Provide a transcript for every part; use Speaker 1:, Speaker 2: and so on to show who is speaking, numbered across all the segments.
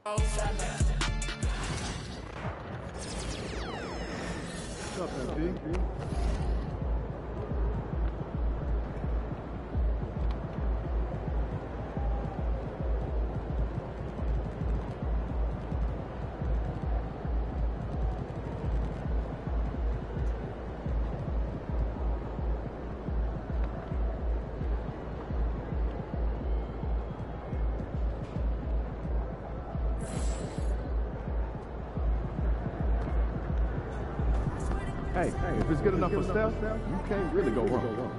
Speaker 1: What's up, MP? Hey, if it's good enough for Steph, you can't really go wrong.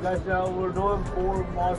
Speaker 2: Guys, now we're doing 4 more.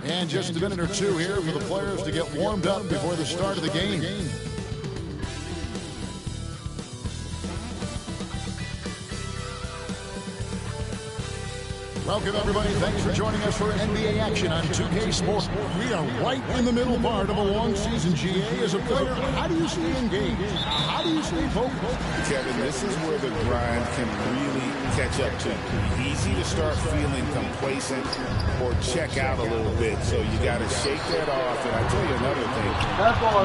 Speaker 3: And just a minute or two here for the players to get warmed up before the start of the game. Welcome, everybody. Thanks for joining us for NBA action on 2K Sports. We are right in the middle part of a long season, GA. As a player, how do you stay engaged? How do you stay focused?
Speaker 4: Kevin, this is where the grind can really catch up to you. Easy to start feeling complacent or check out a little bit. So you got to shake that off. And I tell you another thing,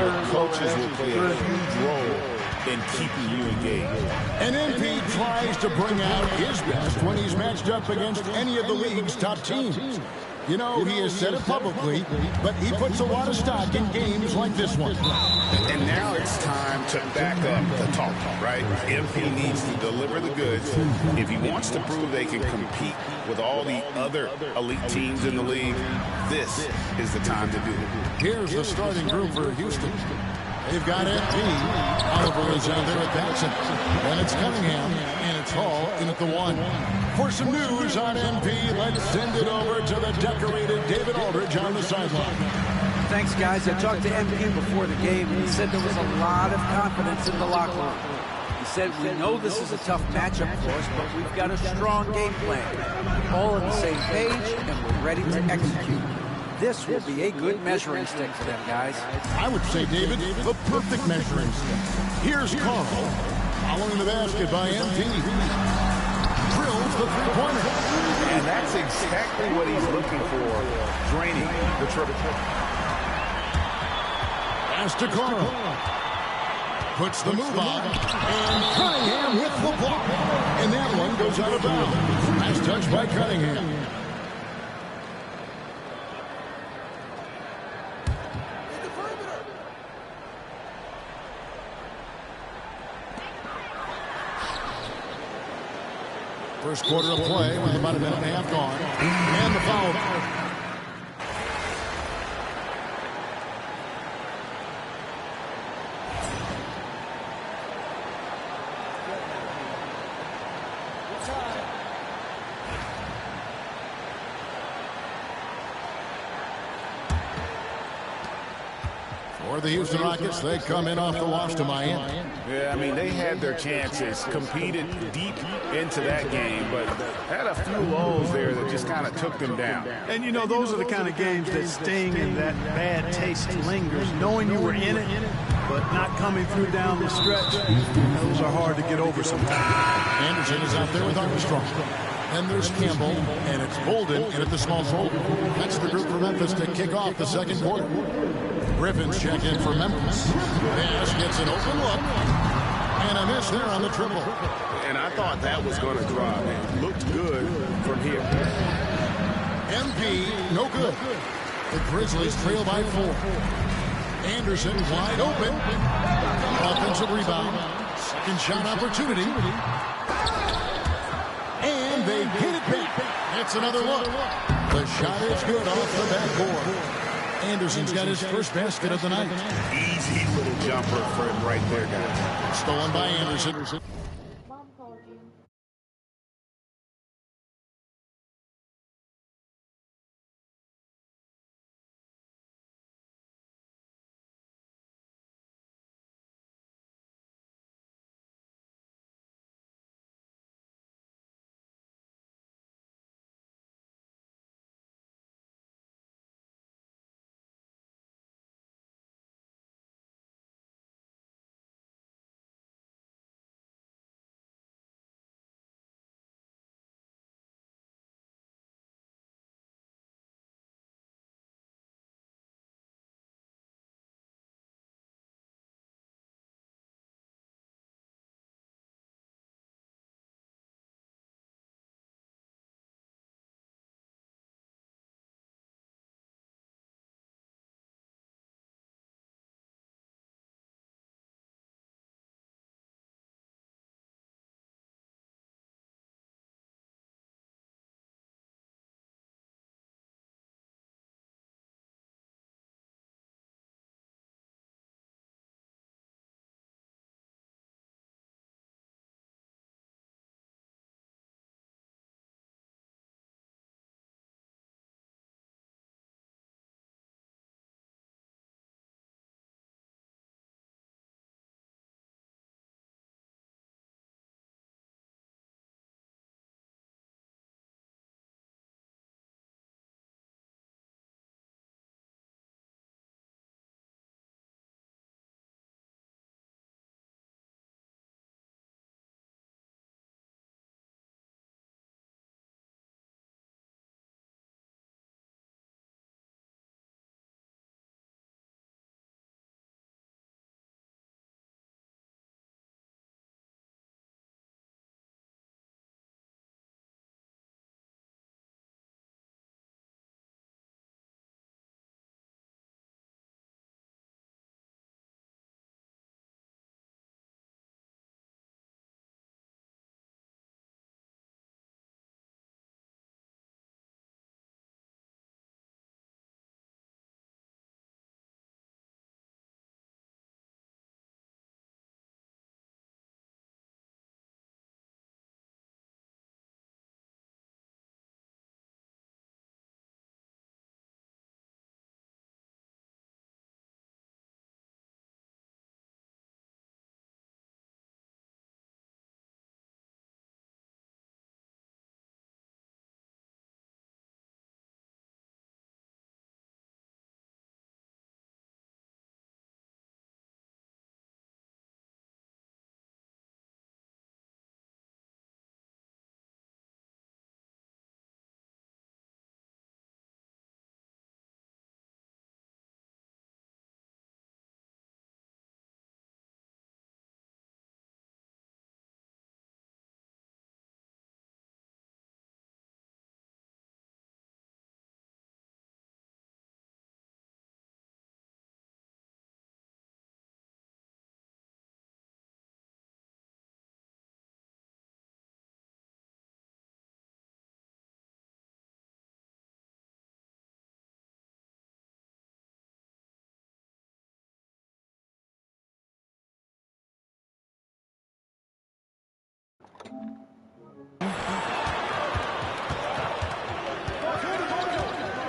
Speaker 4: your coaches will play a huge role in keeping you engaged.
Speaker 3: And MP tries to bring out his best when he's matched up against any of the league's top teams. You know, he has said it publicly, but he puts a lot of stock in games like this one.
Speaker 4: And now it's time to back up the talk, right? If he needs to deliver the goods, if he wants to prove they can compete with all the other elite teams in the league, this is the time to do it.
Speaker 3: Here's the starting group for Houston. They've got MP. Oliver is out there at Batson. Then it's Cunningham, and it's Hall in at the 1. For some news on MP, let's send it over to the decorated David Aldridge on the sideline.
Speaker 5: Thanks, guys. I talked to MP before the game, and he said there was a lot of confidence in the locker room. He said, we know this is a tough matchup for us, but we've got a strong game plan. All on the same page, and we're ready to execute. This will be a good measuring stick for them, guys.
Speaker 3: I would say, David, the perfect measuring stick. Here's Carl, following the basket by MP. Drills the three-pointer.
Speaker 4: And that's exactly what he's looking for, draining the triple.
Speaker 3: Pass to Carl. Puts the move on. And Cunningham with the block. And that one goes out of bounds. Nice touch by Cunningham. First quarter of play with about a minute and a half gone. And the foul. For the Houston Rockets, they come in off the loss to Miami.
Speaker 4: Yeah, I mean, they had their chances, competed deep into that game, but had a few lows there that just kind of took them down.
Speaker 1: And, you know, those are the kind of games that sting and that bad taste lingers. Knowing you were in it,
Speaker 6: but not coming through down the stretch. Those are hard to get over sometimes.
Speaker 3: Anderson is out there with Armstrong. And there's Campbell, and it's Bolden in at the small forward. That's the group for Memphis to kick off the second quarter. Griffin's check in for Memphis. Bass gets an open look. And a miss there on the triple.
Speaker 4: And I thought that was going to drop. It looked good from here.
Speaker 3: MP, no good. The Grizzlies trail by 4. Anderson wide open. Offensive rebound. Second shot opportunity. And they get it back. That's another look. The shot is good off the backboard. Anderson's got his first basket of the night.
Speaker 4: Easy little jumper for him right there, guys.
Speaker 3: Stolen by Anderson.
Speaker 7: Mom called you.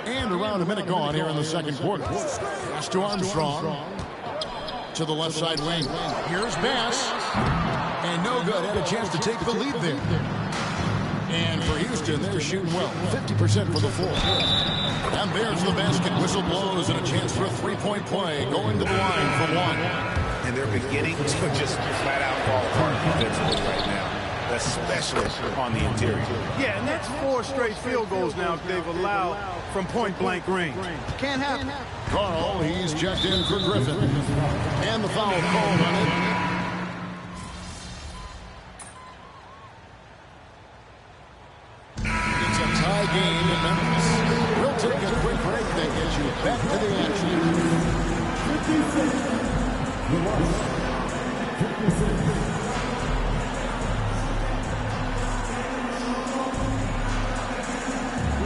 Speaker 3: And around a minute gone here in the second quarter. Pass to Armstrong. To the left side wing. Here's Bass. And no good. Had a chance to take the lead there. And for Houston, they're shooting well. 50% for the four. And there's the basket. Whistle blows and a chance for a three-point play. Going to the line for one.
Speaker 4: they're beginning to just flat out fall apart defensively right now, especially on the interior.
Speaker 6: Yeah, and that's 4 straight field goals now they've allowed from point-blank range. Can't happen.
Speaker 3: Carl, he's checked in for Griffin. And the foul called on him. It's a tie game in Memphis. We'll take a quick break that gets you back to the action. 56.
Speaker 2: You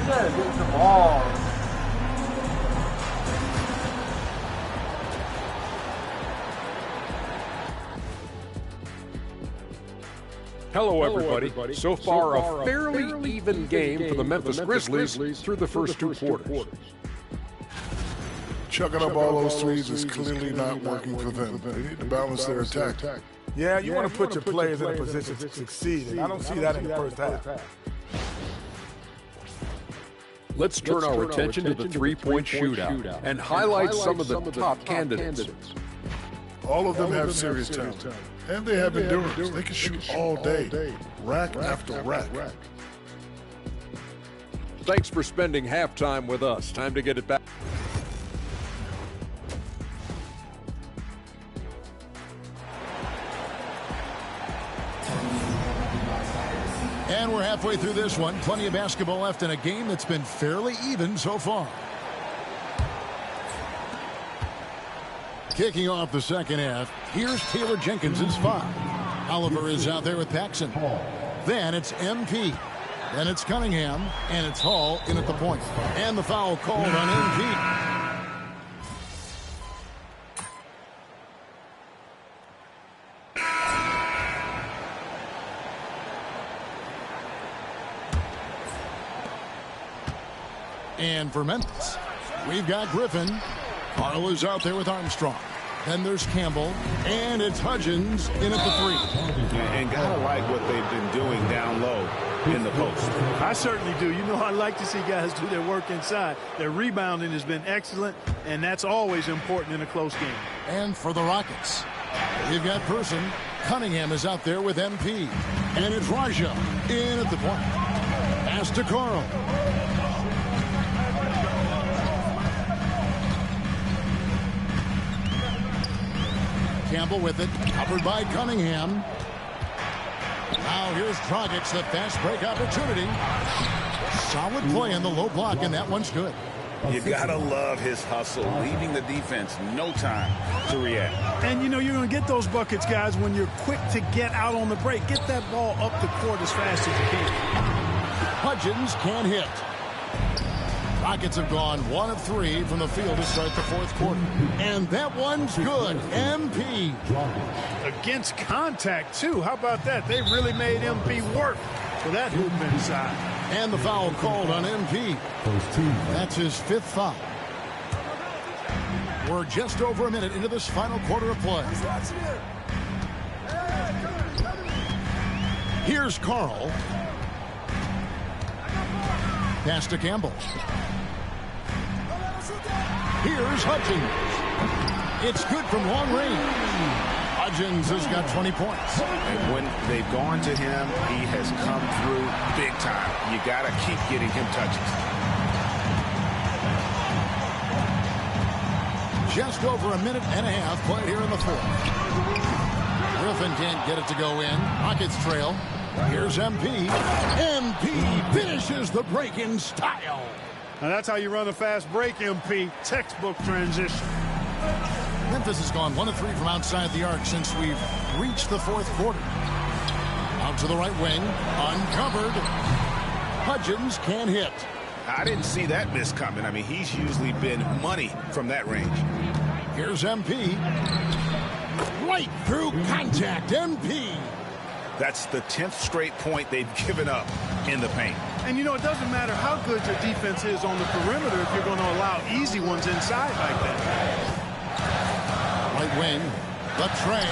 Speaker 2: gotta get the ball.
Speaker 8: Hello, everybody. So far, a fairly even game for the Memphis Grizzlies through the first 2 quarters.
Speaker 9: Chucking up all those threes is clearly not working for them. They need to balance their attack.
Speaker 10: Yeah, you want to put your players in a position to succeed, and I don't see that in the first half.
Speaker 8: Let's turn our attention to the three-point shootout and highlight some of the top candidates.
Speaker 9: All of them have serious talent, and they have endurance. They can shoot all day, rack after rack.
Speaker 8: Thanks for spending halftime with us. Time to get it back.
Speaker 3: And we're halfway through this one. Plenty of basketball left in a game that's been fairly even so far. Kicking off the second half, here's Taylor Jenkins's foul. Oliver is out there with Paxson. Then it's MP. Then it's Cunningham, and it's Hall in at the point. And the foul called on MP. And for Memphis, we've got Griffin. Carl is out there with Armstrong. Then there's Campbell, and it's Hudgens in at the 3.
Speaker 4: And gotta like what they've been doing down low in the post.
Speaker 6: I certainly do. You know, I like to see guys do their work inside. Their rebounding has been excellent, and that's always important in a close game.
Speaker 3: And for the Rockets, we've got Person. Cunningham is out there with MP. And it's Raja in at the point. Pass to Carl. Campbell with it, covered by Cunningham. Now here's Dragic, the fast break opportunity. Solid play on the low block, and that one's good.
Speaker 4: You gotta love his hustle, leaving the defense no time to react.
Speaker 6: And you know you're going to get those buckets, guys, when you're quick to get out on the break. Get that ball up the court as fast as you can.
Speaker 3: Hudgens can't hit. Rockets have gone 1 of 3 from the field to start the fourth quarter. And that one's good. MP.
Speaker 6: Against contact, too. How about that? They really made MP work for that hoop inside.
Speaker 3: And the foul called on MP. That's his 5th foul. We're just over a minute into this final quarter of play. Here's Carl. Pass to Campbell. Here's Hudgens. It's good from long range. Hudgens has got 20 points.
Speaker 4: And when they've gone to him, he has come through big time. You got to keep getting him touches.
Speaker 3: Just over a minute and a half played here in the fourth. Griffin can't get it to go in. Rockets trail. Here's MP. MP finishes the break in style.
Speaker 6: Now that's how you run a fast break, MP. Textbook transition.
Speaker 3: Memphis has gone 1 of 3 from outside the arc since we've reached the fourth quarter. Out to the right wing. Uncovered. Hudgens can't hit.
Speaker 4: I didn't see that miss coming. I mean, he's usually been money from that range.
Speaker 3: Here's MP. Right through contact. MP.
Speaker 4: That's the 10th straight point they've given up in the paint.
Speaker 6: And, you know, it doesn't matter how good your defense is on the perimeter if you're going to allow easy ones inside like that.
Speaker 3: Right wing. The tray.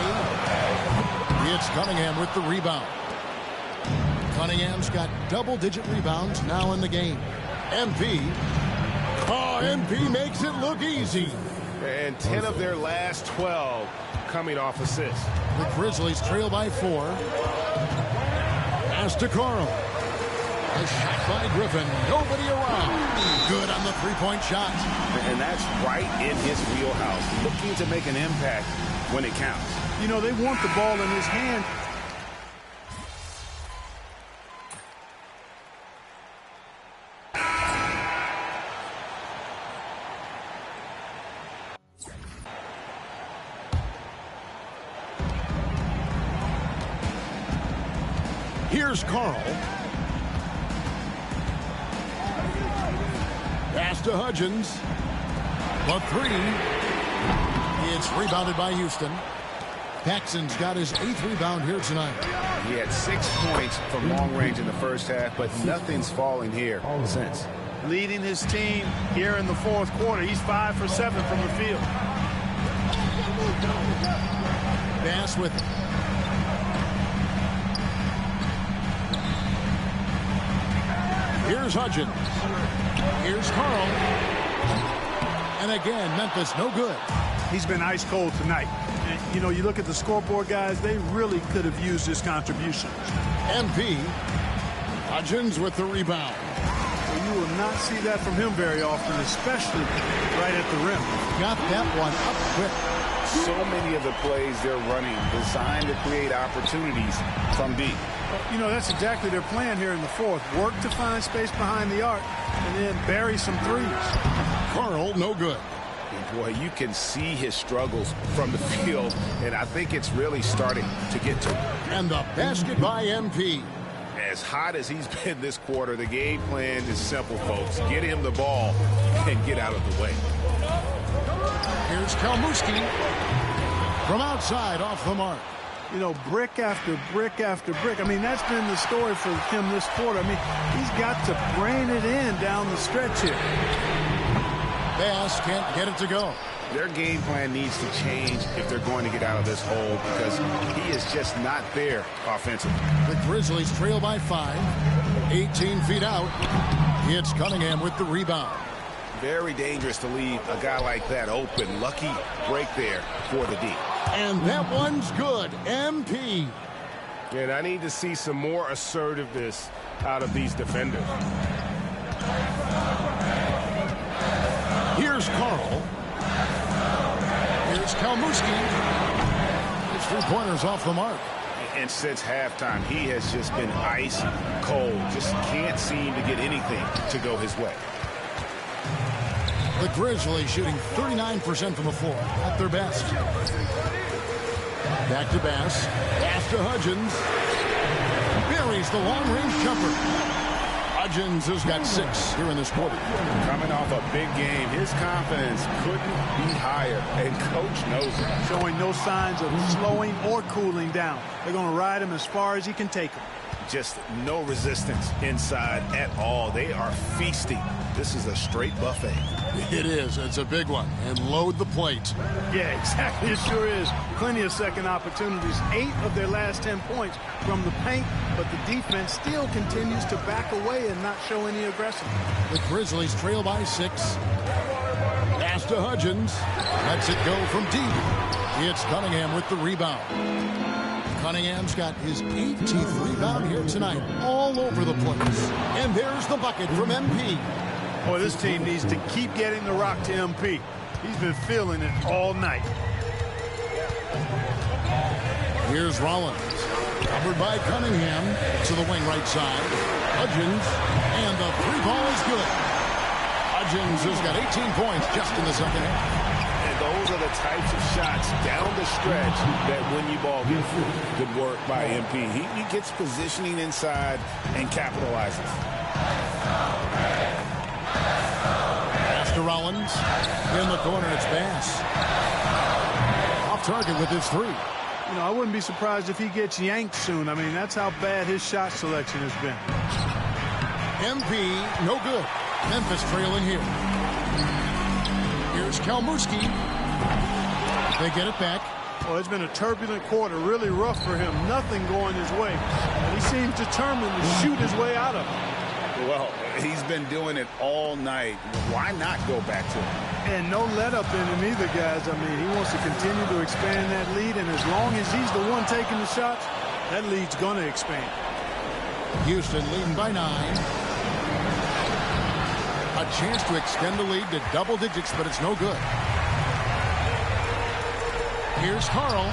Speaker 3: It's Cunningham with the rebound. Cunningham's got double-digit rebounds now in the game. MP. Oh, MP makes it look easy.
Speaker 4: And 10 of their last 12 coming off assists.
Speaker 3: The Grizzlies trail by 4. Pass to Carl. A shot by Griffin. Nobody around. Good on the three-point shot.
Speaker 4: And that's right in his wheelhouse. Looking to make an impact when it counts.
Speaker 6: You know, they want the ball in his hand.
Speaker 3: Here's Carl. Pass to Hudgens. The 3. It's rebounded by Houston. Paxson's got his 8th rebound here tonight.
Speaker 4: He had 6 points from long range in the first half, but nothing's falling here since.
Speaker 6: Leading his team here in the fourth quarter. He's 5 for 7 from the field.
Speaker 3: Pass with here's Hudgens. Here's Carl. And again, Memphis no good.
Speaker 6: He's been ice cold tonight. And, you know, you look at the scoreboard, guys, they really could have used his contribution.
Speaker 3: MP. Hudgens with the rebound.
Speaker 6: Well, you will not see that from him very often, especially right at the rim.
Speaker 3: Got that one up quick.
Speaker 4: So many of the plays they're running designed to create opportunities from deep.
Speaker 6: You know, that's exactly their plan here in the fourth. Work to find space behind the arc and then bury some threes.
Speaker 3: Carl, no good.
Speaker 4: And boy, you can see his struggles from the field, and I think it's really starting to get to him.
Speaker 3: And the basket by MP.
Speaker 4: As hot as he's been this quarter, the game plan is simple, folks. Get him the ball and get out of the way.
Speaker 3: Here's Kalmuski from outside off the mark.
Speaker 6: You know, brick after brick after brick. I mean, that's been the story for him this quarter. I mean, he's got to brain it in down the stretch here.
Speaker 3: Bass can't get it to go.
Speaker 4: Their game plan needs to change if they're going to get out of this hole because he is just not there offensively.
Speaker 3: The Grizzlies trail by 5. 18 feet out. It's Cunningham with the rebound.
Speaker 4: Very dangerous to leave a guy like that open. Lucky break there for the D.
Speaker 3: And that one's good. MP.
Speaker 8: And I need to see some more assertiveness out of these defenders.
Speaker 3: Here's Carl. Here's Kalmuski. His 3-pointers off the mark.
Speaker 4: And since halftime, he has just been ice cold. Just can't seem to get anything to go his way.
Speaker 3: The Grizzlies shooting 39% from the floor at their best. Back to Bass. Pass to Hudgens. Buries the long-range jumper. Hudgens has got 6 here in this quarter.
Speaker 4: Coming off a big game, his confidence couldn't be higher, and Coach knows it.
Speaker 6: Showing no signs of slowing or cooling down. They're going to ride him as far as he can take him.
Speaker 4: Just no resistance inside at all. They are feasting. This is a straight buffet.
Speaker 3: It is. It's a big one. And load the plate.
Speaker 6: Yeah, exactly. It sure is. Plenty of second opportunities. 8 of their last 10 points from the paint, but the defense still continues to back away and not show any aggression.
Speaker 3: The Grizzlies trail by 6. Pass to Hudgens. Lets it go from deep. It's Cunningham with the rebound. Cunningham's got his 18th rebound here tonight, all over the place. And there's the bucket from MP.
Speaker 6: Boy, this team needs to keep getting the rock to MP. He's been feeling it all night.
Speaker 3: Here's Rollins. Covered by Cunningham to the wing right side. Hudgens. And the 3-ball is good. Hudgens has got 18 points just in the second half.
Speaker 4: Those are the types of shots down the stretch that win you ball games. Good work by MP. He gets positioning inside and capitalizes.
Speaker 3: Pass to Rollins. In the corner, it's Bass. Off target with his 3.
Speaker 6: You know, I wouldn't be surprised if he gets yanked soon. I mean, that's how bad his shot selection has been.
Speaker 3: MP, no good. Memphis trailing here. Here's Kalmuski. They get it back.
Speaker 6: Well, it's been a turbulent quarter, really rough for him. Nothing going his way. He seems determined to shoot his way out of it.
Speaker 4: Well, he's been doing it all night. Why not go back to him?
Speaker 6: And no let up in him either, guys. I mean, he wants to continue to expand that lead, and as long as he's the one taking the shots, that lead's going to expand.
Speaker 3: Houston leading by 9. A chance to extend the lead to double digits, but it's no good. Here's Carl.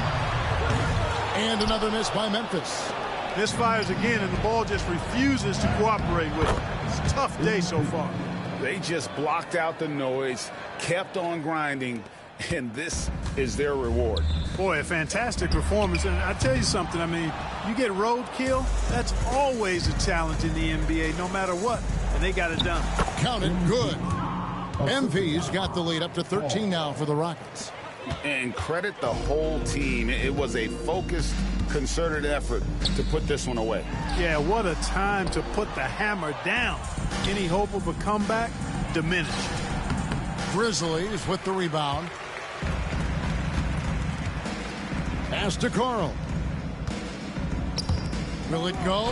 Speaker 3: And another miss by Memphis.
Speaker 6: Misfires again, and the ball just refuses to cooperate with it. It's a tough day so far.
Speaker 4: They just blocked out the noise, kept on grinding, and this is their reward.
Speaker 6: Boy, a fantastic performance. And I tell you something, I mean, you get roadkill, that's always a challenge in the NBA, no matter what. And they got it done.
Speaker 3: Count it, good. MV's got the lead up to 13 now for the Rockets.
Speaker 4: And credit the whole team. It was a focused, concerted effort to put this one away.
Speaker 6: Yeah, what a time to put the hammer down. Any hope of a comeback diminished.
Speaker 3: Grizzlies with the rebound. Pass to Carl. Will it go?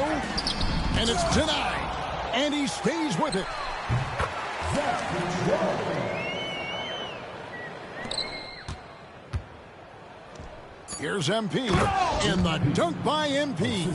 Speaker 3: And it's denied. And he stays with it. Here's MP. And the dunk by MP.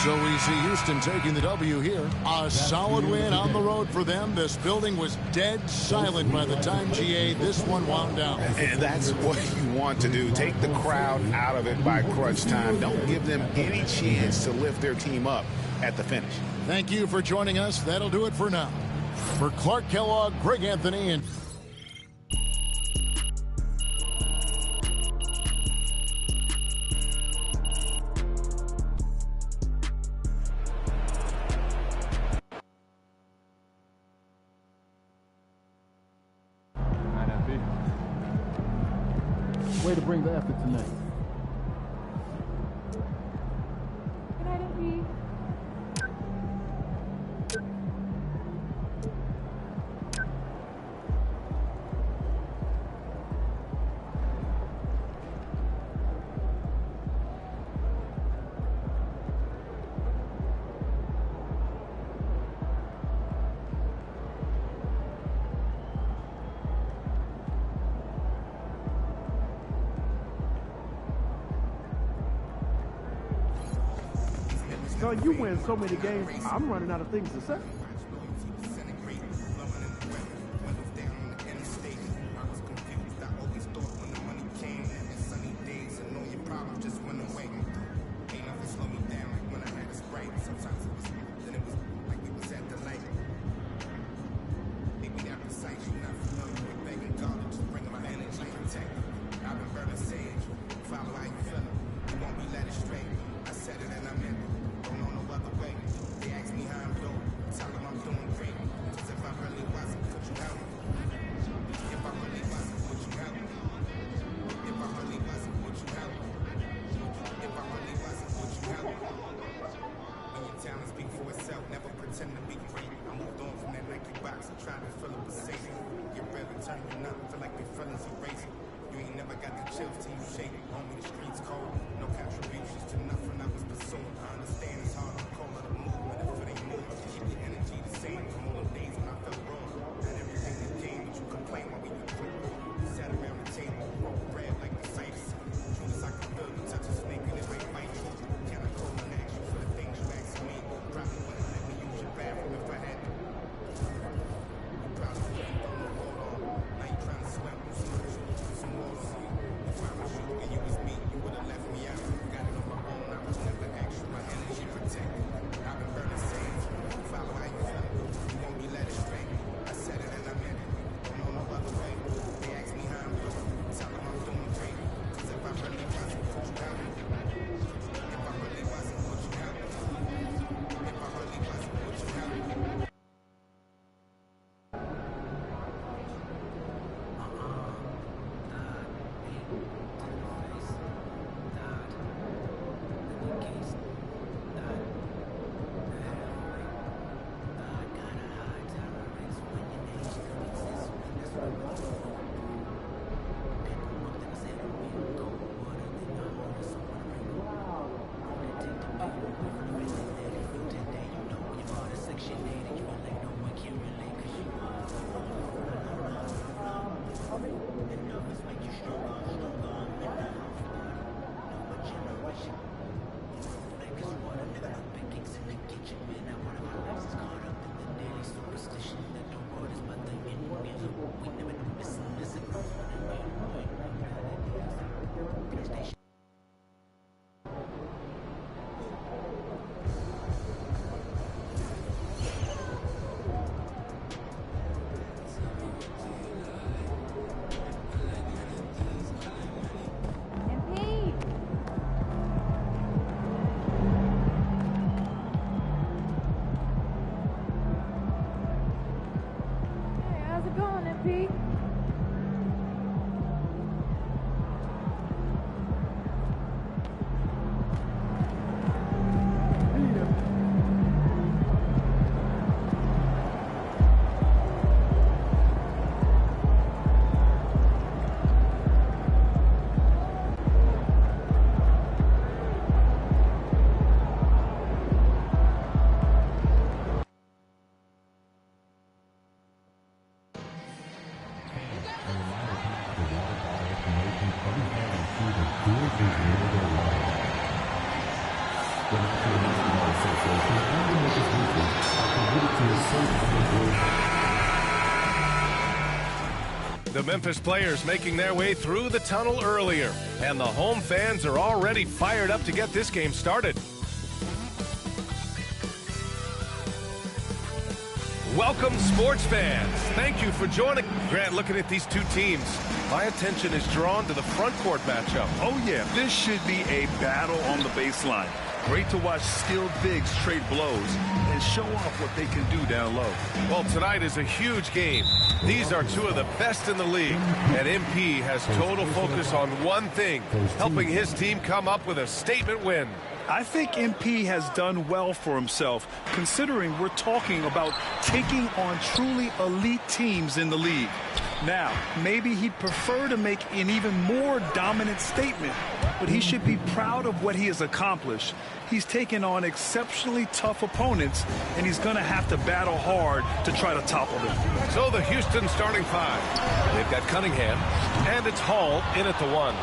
Speaker 3: So we see Houston taking the W here. A solid win on the road for them. This building was dead silent by the time, GA, this one wound down.
Speaker 4: And that's what you want to do. Take the crowd out of it by crunch time. Don't give them any chance to lift their team up at the finish.
Speaker 3: Thank you for joining us. That'll do it for now. For Clark Kellogg, Greg Anthony, and
Speaker 1: Way to bring the effort tonight.
Speaker 7: Good night, MP.
Speaker 1: So you win so many games, I'm running out of things to say.
Speaker 11: Tell The Memphis players making their way through the tunnel earlier, and the home fans are already fired up to get this game started. Welcome, sports fans. Thank you for joining. Grant, looking at these two teams, my attention is drawn to the front court matchup.
Speaker 12: Oh, yeah, this should be a battle on the baseline. Great to watch skilled bigs trade blows and show off what they can do down low.
Speaker 11: Well, tonight is a huge game. These are two of the best in the league, and MP has total focus on one thing, helping his team come up with a statement win.
Speaker 12: I think MP has done well for himself, considering we're talking about taking on truly elite teams in the league. Now, maybe he'd prefer to make an even more dominant statement, but he should be proud of what he has accomplished. He's taken on exceptionally tough opponents, and he's going to have to battle hard to try to topple them.
Speaker 11: So the Houston starting five. They've got Cunningham, and it's Hall in at the 1.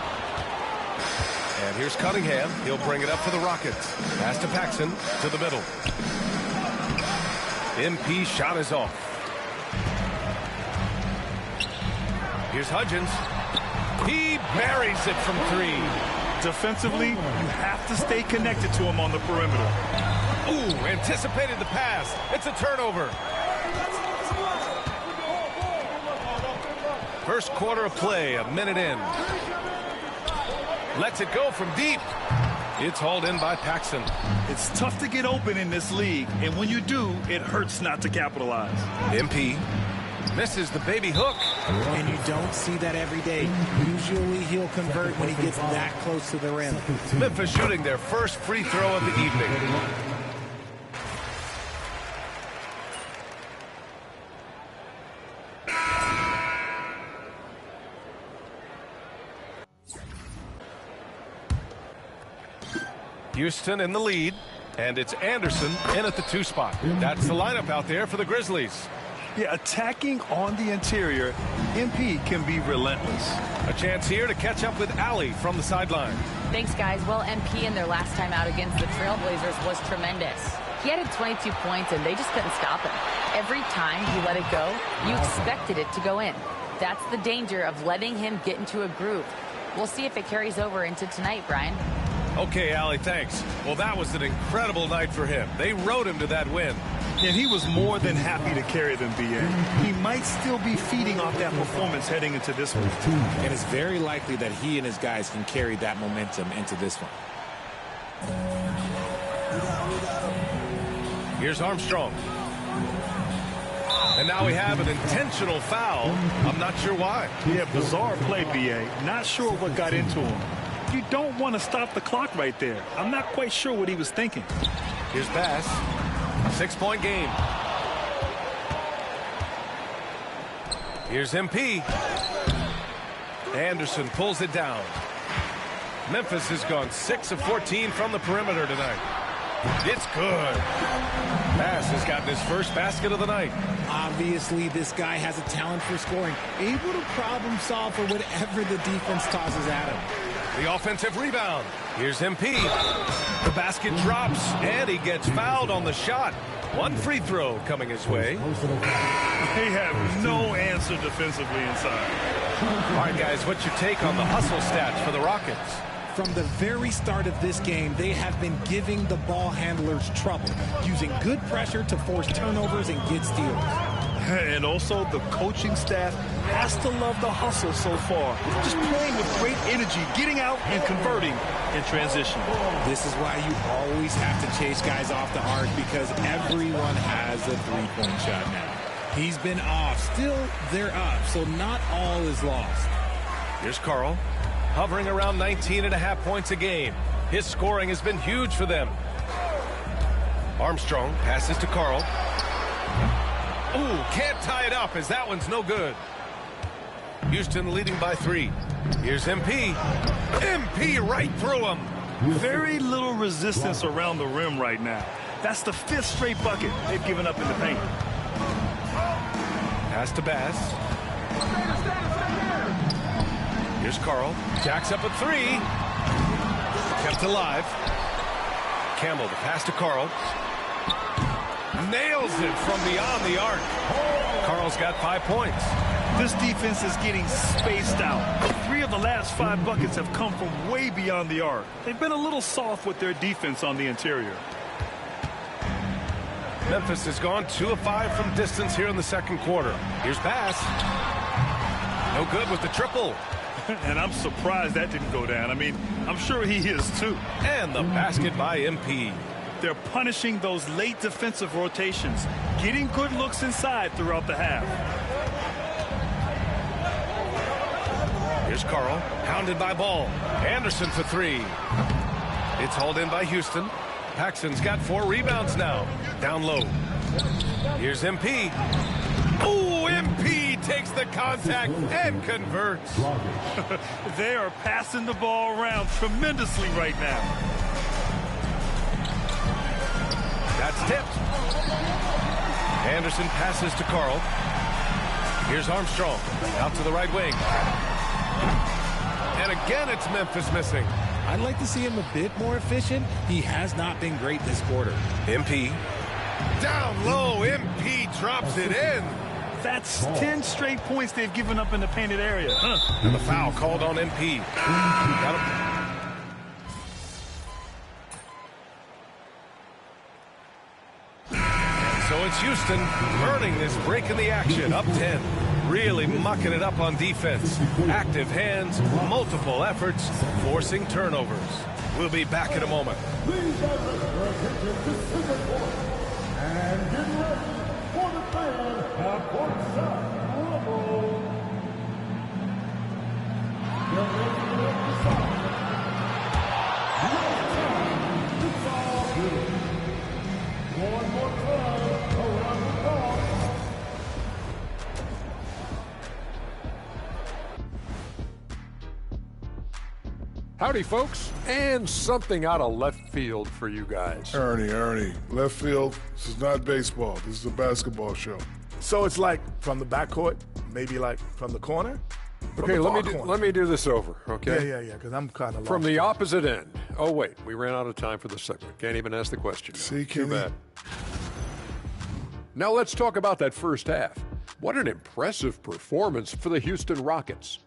Speaker 11: And here's Cunningham. He'll bring it up for the Rockets. Pass to Paxson to the middle. MP shot is off. Here's Hudgens. He buries it from 3.
Speaker 12: Defensively, you have to stay connected to him on the perimeter.
Speaker 11: Ooh, anticipated the pass. It's a turnover. First quarter of play, a minute in. Lets it go from deep. It's hauled in by Paxson.
Speaker 12: It's tough to get open in this league, and when you do, it hurts not to capitalize.
Speaker 11: MP misses the baby hook.
Speaker 13: And you don't see that every day. Usually he'll convert when he gets that close to the rim.
Speaker 11: Memphis shooting their first free throw of the evening. Houston in the lead, and it's Anderson in at the 2 spot. That's the lineup out there for the Grizzlies.
Speaker 12: Yeah, attacking on the interior, MP can be relentless.
Speaker 11: A chance here to catch up with Allie from the sideline.
Speaker 14: Thanks, guys. Well, MP in their last time out against the Trailblazers was tremendous. He had 22 points, and they just couldn't stop him. Every time he let it go, you expected it to go in. That's the danger of letting him get into a groove. We'll see if it carries over into tonight, Brian.
Speaker 11: Okay, Allie, thanks. Well, that was an incredible night for him. They rode him to that win.
Speaker 12: And he was more than happy to carry them, BA. He might still be feeding off that performance heading into this one.
Speaker 13: And it's very likely that he and his guys can carry that momentum into this one.
Speaker 11: Here's Armstrong. And now we have an intentional foul. I'm not sure why.
Speaker 12: Yeah, bizarre play, BA. Not sure what got into him. You don't want to stop the clock right there. I'm not quite sure what he was thinking.
Speaker 11: Here's Bass. 6-point game. Here's MP. Anderson pulls it down. Memphis has gone 6 of 14 from the perimeter tonight. It's good. Bass has gotten his first basket of the night.
Speaker 13: Obviously, this guy has a talent for scoring. Able to problem solve for whatever the defense tosses at him.
Speaker 11: The offensive rebound. Here's MP. The basket drops, and he gets fouled on the shot. One free throw coming his way.
Speaker 12: They have no answer defensively inside.
Speaker 11: All right, guys, what's your take on the hustle stats for the Rockets?
Speaker 13: From the very start of this game, they have been giving the ball handlers trouble, using good pressure to force turnovers and get steals.
Speaker 12: And also, the coaching staff has to love the hustle so far. Just playing with great energy, getting out and converting in transition.
Speaker 13: This is why you always have to chase guys off the arc, because everyone has a three-point shot now. He's been off. Still, they're up, so not all is lost.
Speaker 11: Here's Carl, hovering around 19.5 points a game. His scoring has been huge for them. Armstrong passes to Carl. Ooh, can't tie it up as that one's no good. Houston leading by 3. Here's MP. MP right through him.
Speaker 12: Very little resistance around the rim right now. That's the 5th straight bucket they've given up in the paint.
Speaker 11: Pass to Bass. Here's Carl. Jacks up a 3. It's alive. Campbell, the pass to Carl. Nails it from beyond the arc. Carl's got 5 points.
Speaker 12: This defense is getting spaced out. 3 of the last 5 buckets have come from way beyond the arc. They've been a little soft with their defense on the interior.
Speaker 11: Memphis has gone 2 of 5 from distance here in the second quarter. Here's pass. No good with the triple.
Speaker 12: And I'm surprised that didn't go down. I mean, I'm sure he is too.
Speaker 11: And the basket by MP.
Speaker 12: They're punishing those late defensive rotations, getting good looks inside throughout the half.
Speaker 11: Here's Carl, pounded by Ball. Anderson for 3. It's hauled in by Houston. Paxson's got 4 rebounds now. Down low. Here's MP. Oh, MP takes the contact and converts.
Speaker 12: They are passing the ball around tremendously right now.
Speaker 11: That's tipped. Anderson passes to Carl. Here's Armstrong. Out to the right wing. And again, it's Memphis missing.
Speaker 13: I'd like to see him a bit more efficient. He has not been great this quarter.
Speaker 11: MP. Down low. MP drops it in.
Speaker 12: That's 10 straight points they've given up in the painted area.
Speaker 11: And the foul called on MP. Got him. So it's Houston earning this break in the action. Up 10. Really mucking it up on defense. Active hands, multiple efforts, forcing turnovers. We'll be back in a moment.
Speaker 9: And get ready for the fan at courtside. Get ready to let the side. It's all good. One more time around the ball.
Speaker 8: Howdy, folks, and something out of left field for you guys.
Speaker 9: Ernie, left field, this is not baseball. This is a basketball show.
Speaker 10: So it's like from the backcourt, maybe like from the corner?
Speaker 8: Okay, let me do this over, okay?
Speaker 10: Yeah, because I'm kind of lost.
Speaker 8: From the opposite end. Oh, wait, we ran out of time for the segment. Can't even ask the question.
Speaker 9: See,
Speaker 8: Too
Speaker 9: Kenny?
Speaker 8: bad. Now let's talk about that first half. What an impressive performance for the Houston Rockets.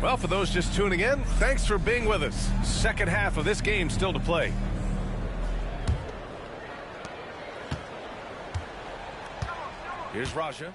Speaker 11: Well, for those just tuning in, thanks for being with us. Second half of this game still to play. Here's Raja.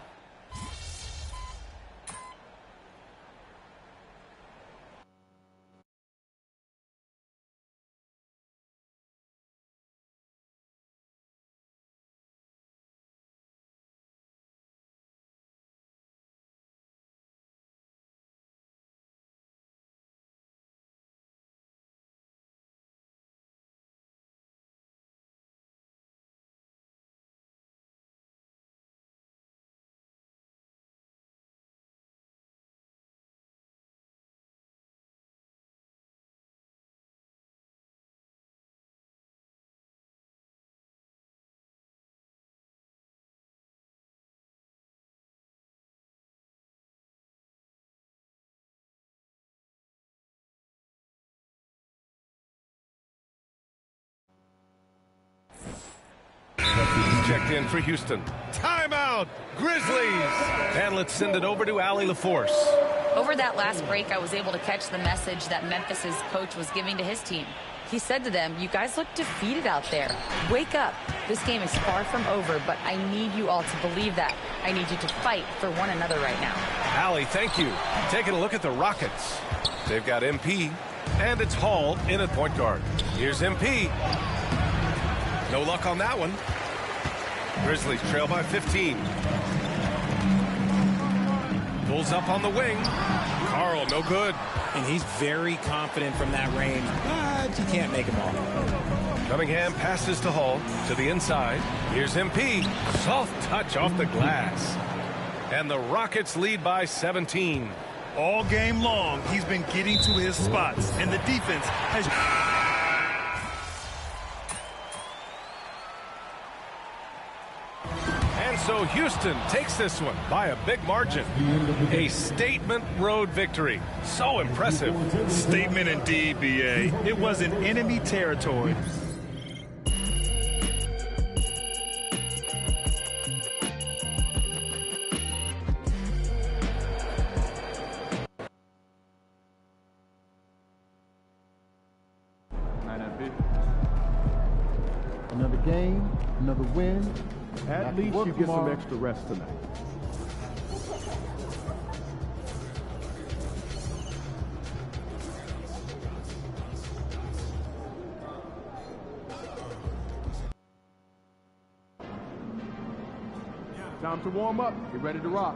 Speaker 11: Checked in for Houston. Timeout, Grizzlies. And let's send it over to Allie LaForce.
Speaker 14: Over that last break, I was able to catch the message that Memphis's coach was giving to his team. He said to them, "You guys look defeated out there. Wake up. This game is far from over, but I need you all to believe that. I need you to fight for one another right now."
Speaker 11: Allie, thank you. Taking a look at the Rockets. They've got MP, and it's Hall in at point guard. Here's MP. No luck on that one. Grizzlies trail by 15. Pulls up on the wing. Carl, no good.
Speaker 13: And he's very confident from that range, but you can't make him all.
Speaker 11: Cunningham passes to Hall to the inside. Here's MP. Soft touch off the glass. And the Rockets lead by 17.
Speaker 12: All game long, he's been getting to his spots, and the defense has...
Speaker 11: And so Houston takes this one by a big margin. A statement road victory. So impressive.
Speaker 12: Statement indeed, BA. It was in enemy territory.
Speaker 1: Another game, another win.
Speaker 2: At least you get some extra rest tonight. Time to warm up. Get ready to rock.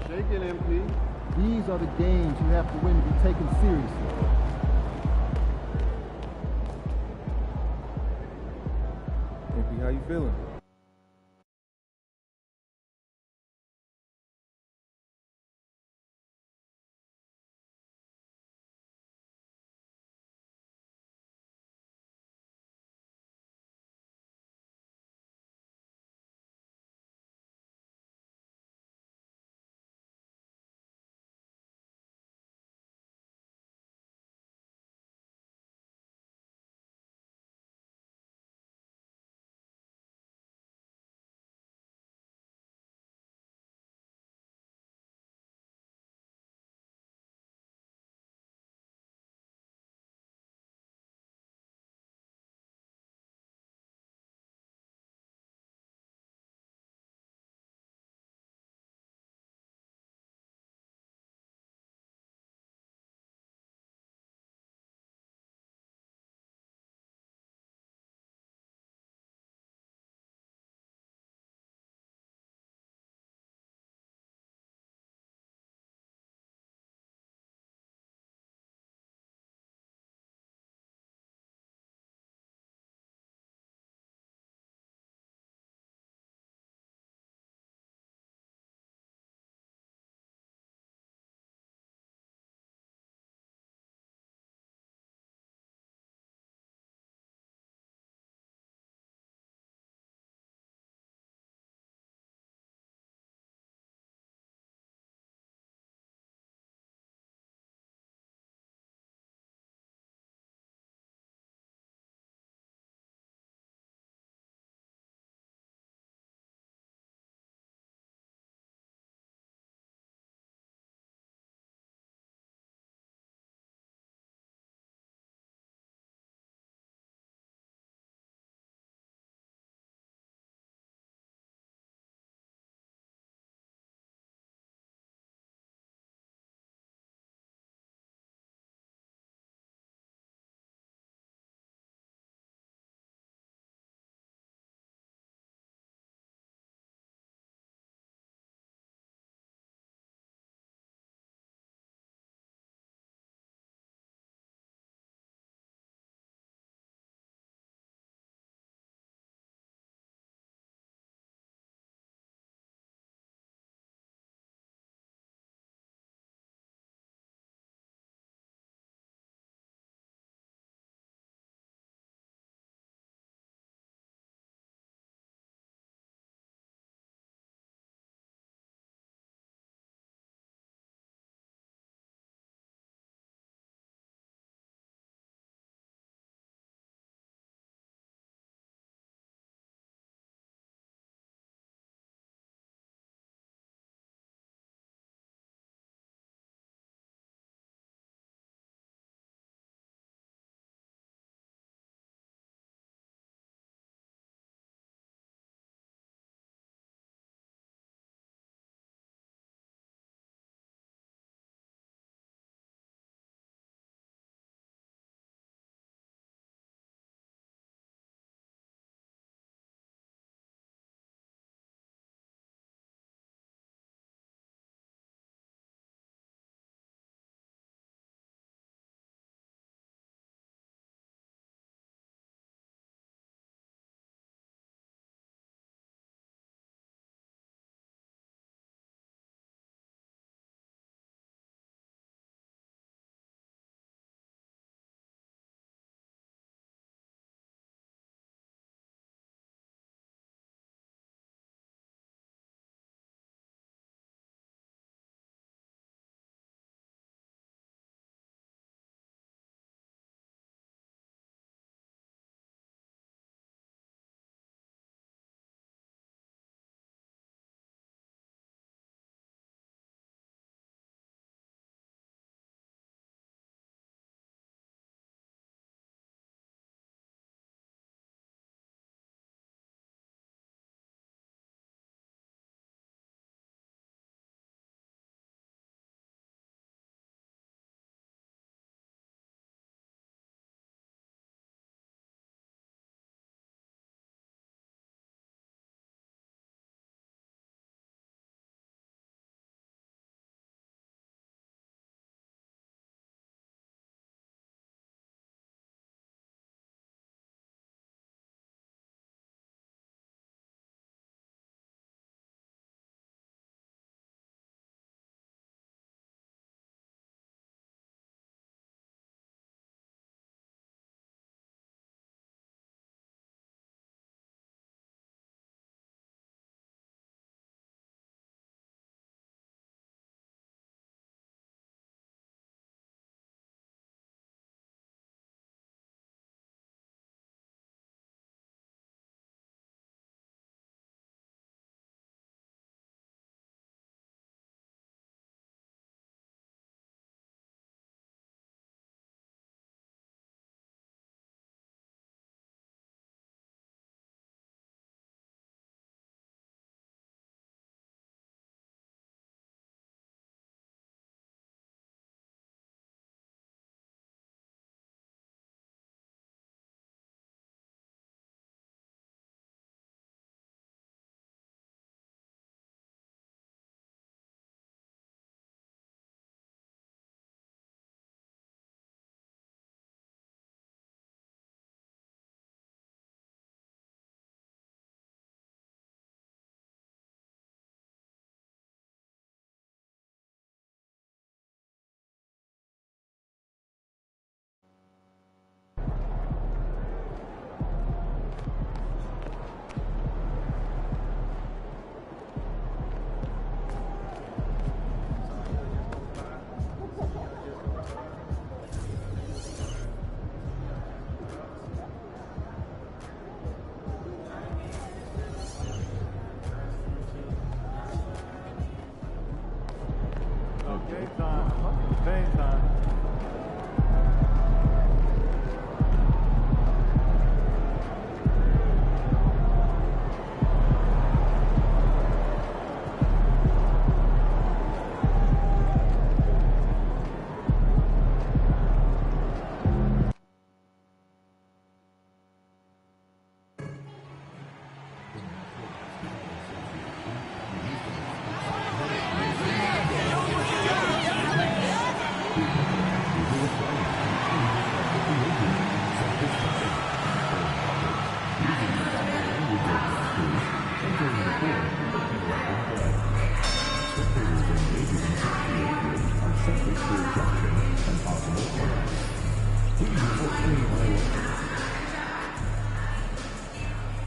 Speaker 2: Shaking, MP.
Speaker 1: These are the games you have to win to be taken seriously.
Speaker 2: MP, how you feeling?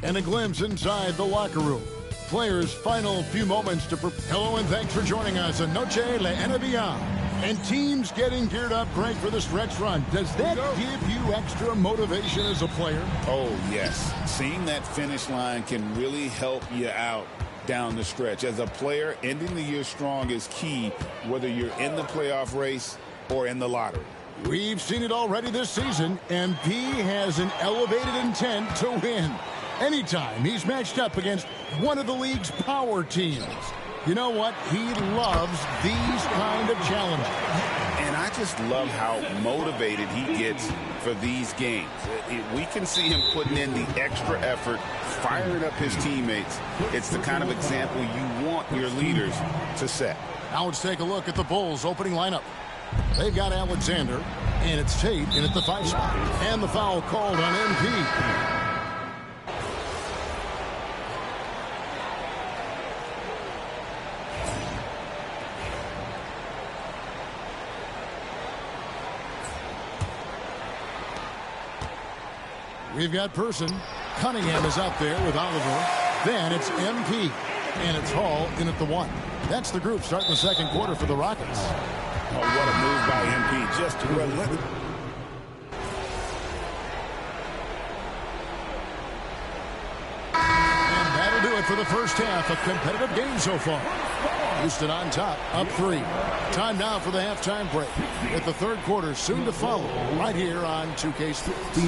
Speaker 3: And a glimpse inside the locker room. Players' final few moments to prepare. Hello and thanks for joining us on Noche La NBA. And teams getting geared up, Greg, for the stretch run. Does that give you extra motivation as a player?
Speaker 4: Oh, yes. Seeing that finish line can really help you out down the stretch. As a player, ending the year strong is key, whether you're in the playoff race or in the lottery.
Speaker 3: We've seen it already this season. MP has an elevated intent to win. Anytime he's matched up against one of the league's power teams. You know what? He loves these kind of challenges.
Speaker 4: And I just love how motivated he gets for these games. We can see him putting in the extra effort, firing up his teammates. It's the kind of example you want your leaders to set.
Speaker 3: Now let's take a look at the Bulls' opening lineup. They've got Alexander, and it's Tate in at the 5 spot. And the foul called on MP. We've got Person. Cunningham is out there with Oliver. Then it's MP. And it's Hall in at the 1. That's the group starting the second quarter for the Rockets.
Speaker 4: Oh, what a move by MP. Just relentless.
Speaker 3: And that'll do it for the first half. A competitive game so far. Houston on top, up 3. Time now for the halftime break. With the third quarter soon to follow, right here on 2K Sports.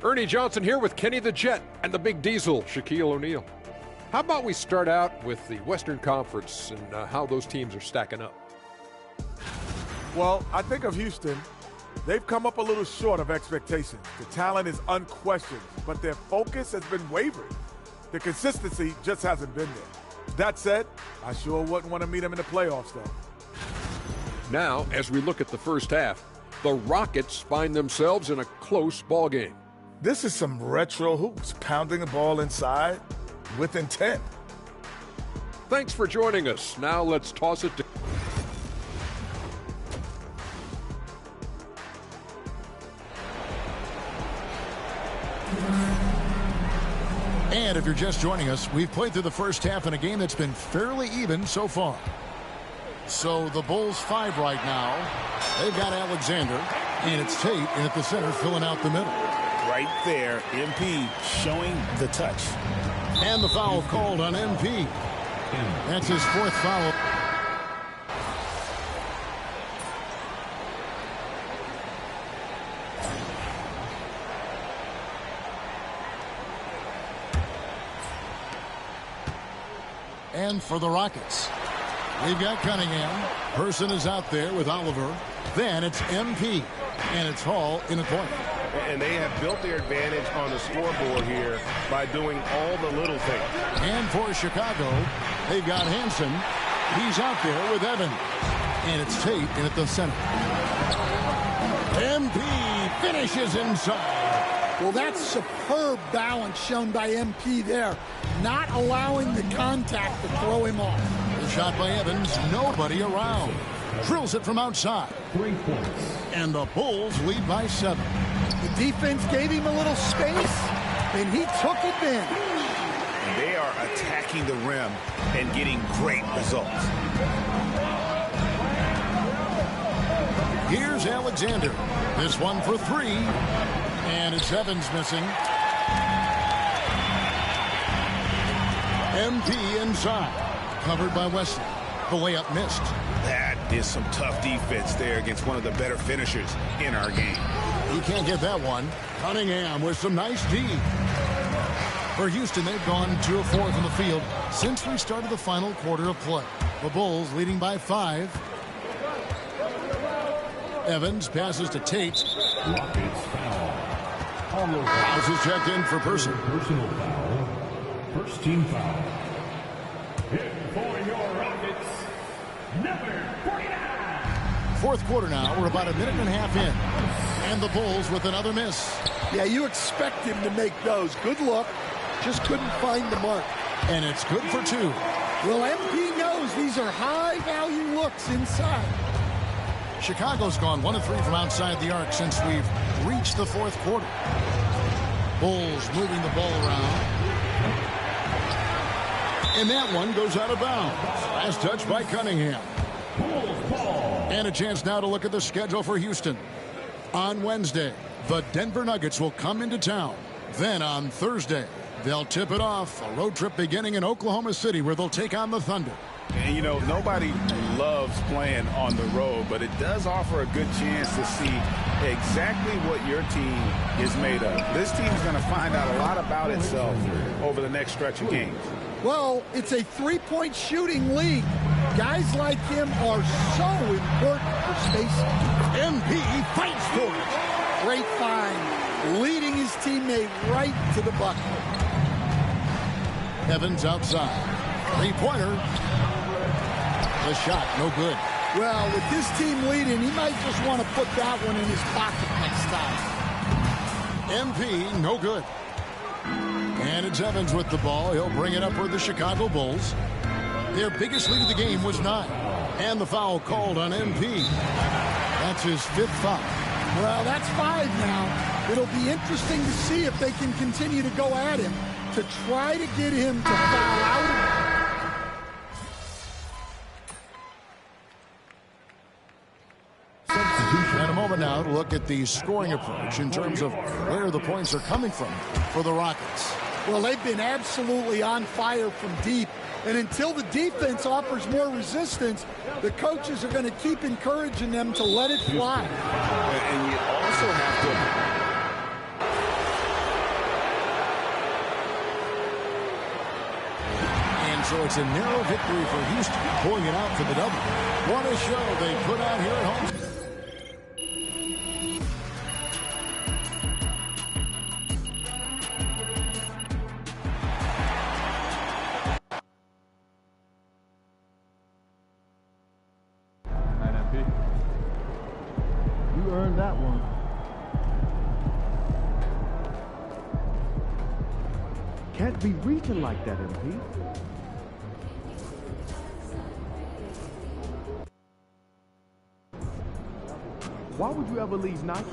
Speaker 8: Ernie Johnson here with Kenny the Jet and the Big Diesel, Shaquille O'Neal. How about we start out with the Western Conference and how those teams are stacking up?
Speaker 10: Well, I think of Houston. They've come up a little short of expectations. The talent is unquestioned, but their focus has been wavering. The consistency just hasn't been there. That said, I sure wouldn't want to meet them in the playoffs, though.
Speaker 8: Now, as we look at the first half, the Rockets find themselves in a close ball game.
Speaker 10: This is some retro hoops, pounding the ball inside with intent.
Speaker 8: Thanks for joining us. Now let's toss it to...
Speaker 3: And if you're just joining us, we've played through the first half in a game that's been fairly even so far. So the Bulls 5 right now. They've got Alexander, and it's Tate in at the center filling out the middle.
Speaker 4: Right there, MP showing the touch.
Speaker 3: And the foul called on MP. That's his 4th foul. And for the Rockets, we've got Cunningham. Person is out there with Oliver. Then it's MP. And it's Hall in a corner.
Speaker 2: And they have built their advantage on the scoreboard here by doing all the little things.
Speaker 3: And for Chicago, they've got Hansen. He's out there with Evans. And it's Tate in at the center. MP finishes inside.
Speaker 15: Well, that's superb balance shown by MP there. Not allowing the contact to throw him off.
Speaker 3: The shot by Evans, nobody around. Drills it from outside.
Speaker 16: 3 points.
Speaker 3: And the Bulls lead by 7.
Speaker 15: The defense gave him a little space, and he took advantage.
Speaker 4: And they are attacking the rim and getting great results.
Speaker 3: Here's Alexander. This one for 3. And it's Evans missing. MP inside. Covered by Wesley. The layup missed.
Speaker 4: That is some tough defense there against one of the better finishers in our game.
Speaker 3: He can't get that one. Cunningham with some nice D. For Houston, they've gone 2 of 4 from the field since we started the final quarter of play. The Bulls leading by 5. Evans passes to Tate.
Speaker 16: Rockets foul.
Speaker 3: Fouls is checked in for Person.
Speaker 16: Personal foul. First team foul. Hit for your Rockets, number 49.
Speaker 3: Fourth quarter now. We're about a minute and a half in. And the Bulls with another miss.
Speaker 15: Yeah, you expect him to make those. Good look. Just couldn't find the mark.
Speaker 3: And it's good for two.
Speaker 15: Well, MP knows these are high-value looks inside.
Speaker 3: Chicago's gone 1 of 3 from outside the arc since we've reached the fourth quarter. Bulls moving the ball around. And that one goes out of bounds. Last touch by Cunningham. And a chance now to look at the schedule for Houston. On Wednesday, the Denver Nuggets will come into town. Then on Thursday, they'll tip it off. A road trip beginning in Oklahoma City where they'll take on the Thunder.
Speaker 4: And, you know, nobody loves playing on the road, but it does offer a good chance to see exactly what your team is made of. This team's going to find out a lot about itself over the next stretch of games.
Speaker 15: Well, it's a three-point shooting league. Guys like him are so important for spacing.
Speaker 3: MP fights for it.
Speaker 15: Great find, leading his teammate right to the bucket.
Speaker 3: Evans outside. Three-pointer. The shot, no good.
Speaker 15: Well, with this team leading, he might just want to put that one in his pocket next time.
Speaker 3: MP, no good. And it's Evans with the ball. He'll bring it up for the Chicago Bulls. Their biggest lead of the game was 9. And the foul called on MP. That's his 5th foul.
Speaker 15: Well, that's 5 now. It'll be interesting to see if they can continue to go at him to try to get him to foul out.
Speaker 3: And a moment now to look at the scoring approach in terms of where the points are coming from for the Rockets.
Speaker 15: Well, they've been absolutely on fire from deep. And until the defense offers more resistance, the coaches are going to keep encouraging them to let it fly.
Speaker 4: And you also have to...
Speaker 3: And so it's a narrow victory for Houston, pulling it out for the double. What a show they put on here at home.
Speaker 1: Earned that one. Can't be reaching like that, MP. Why would you ever leave Nike?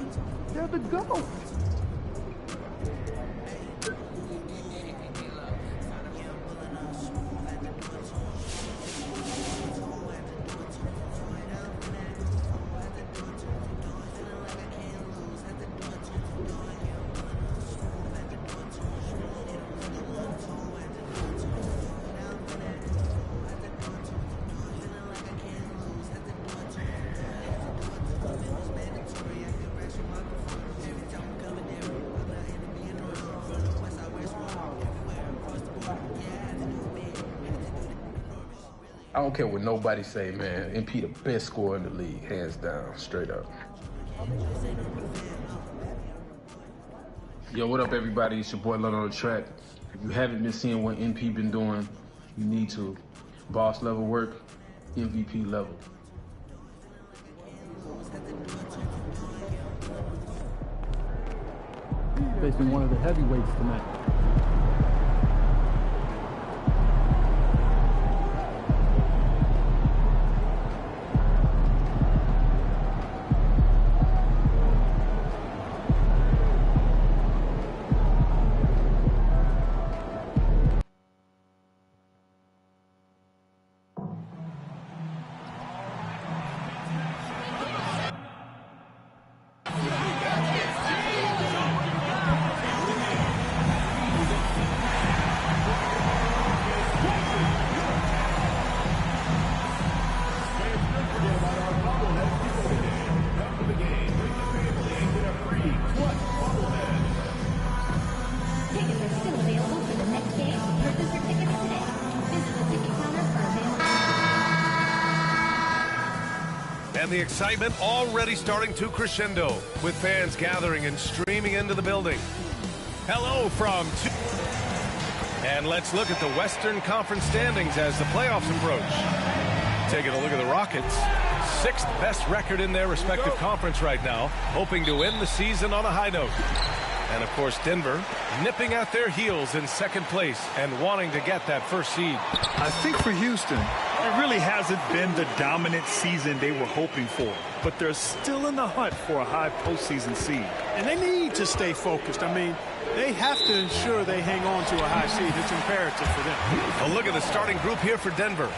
Speaker 1: They're the GOAT.
Speaker 17: I don't care what nobody say, man. MP the best scorer in the league, hands down, straight up. Yo, what up, everybody? It's your boy Love on the Track. If you haven't been seeing what MP been doing, you need to. Boss level work, MVP level.
Speaker 1: Facing one of the heavyweights tonight.
Speaker 11: And the excitement already starting to crescendo with fans gathering and streaming into the building. Hello from and let's look at the Western Conference standings as the playoffs approach. Taking a look at the Rockets, sixth best record in their respective conference right now, hoping to end the season on a high note. And, of course, Denver nipping at their heels in second place and wanting to get that first seed.
Speaker 12: I think for Houston, it really hasn't been the dominant season they were hoping for. But they're still in the hunt for a high postseason seed.
Speaker 6: And they need to stay focused. I mean, they have to ensure they hang on to a high seed. It's imperative for them.
Speaker 11: A look at the starting group here for Denver.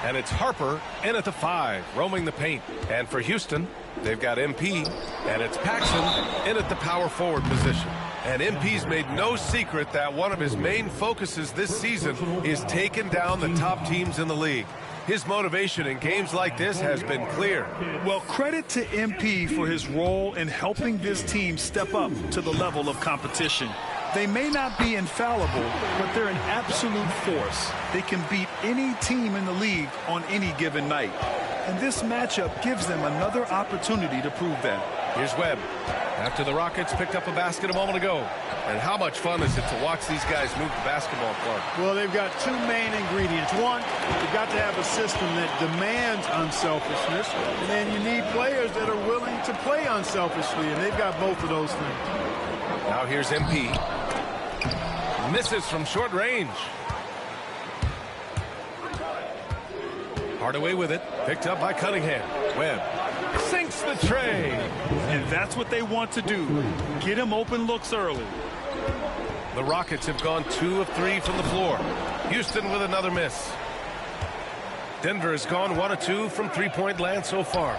Speaker 11: And it's Harper in at the 5, roaming the paint. And for Houston, they've got MP, and it's Paxson in at the power forward position. And MP's made no secret that one of his main focuses this season is taking down the top teams in the league. His motivation in games like this has been clear.
Speaker 12: Well, credit to MP for his role in helping this team step up to the level of competition. They may not be infallible, but they're an absolute force. They can beat any team in the league on any given night. And this matchup gives them another opportunity to prove that.
Speaker 11: Here's Webb. After the Rockets picked up a basket a moment ago. And how much fun is it to watch these guys move the basketball, Clark?
Speaker 6: Well, they've got two main ingredients. One, you've got to have a system that demands unselfishness. And then you need players that are willing to play unselfishly. And they've got both of those things.
Speaker 11: Now here's MP. Misses from short range. Hardaway with it. Picked up by Cunningham. Webb sinks the tray.
Speaker 12: And that's what they want to do. Get him open looks early.
Speaker 11: The Rockets have gone 2 of 3 from the floor. Houston with another miss. Denver has gone 1 of 2 from three-point land so far.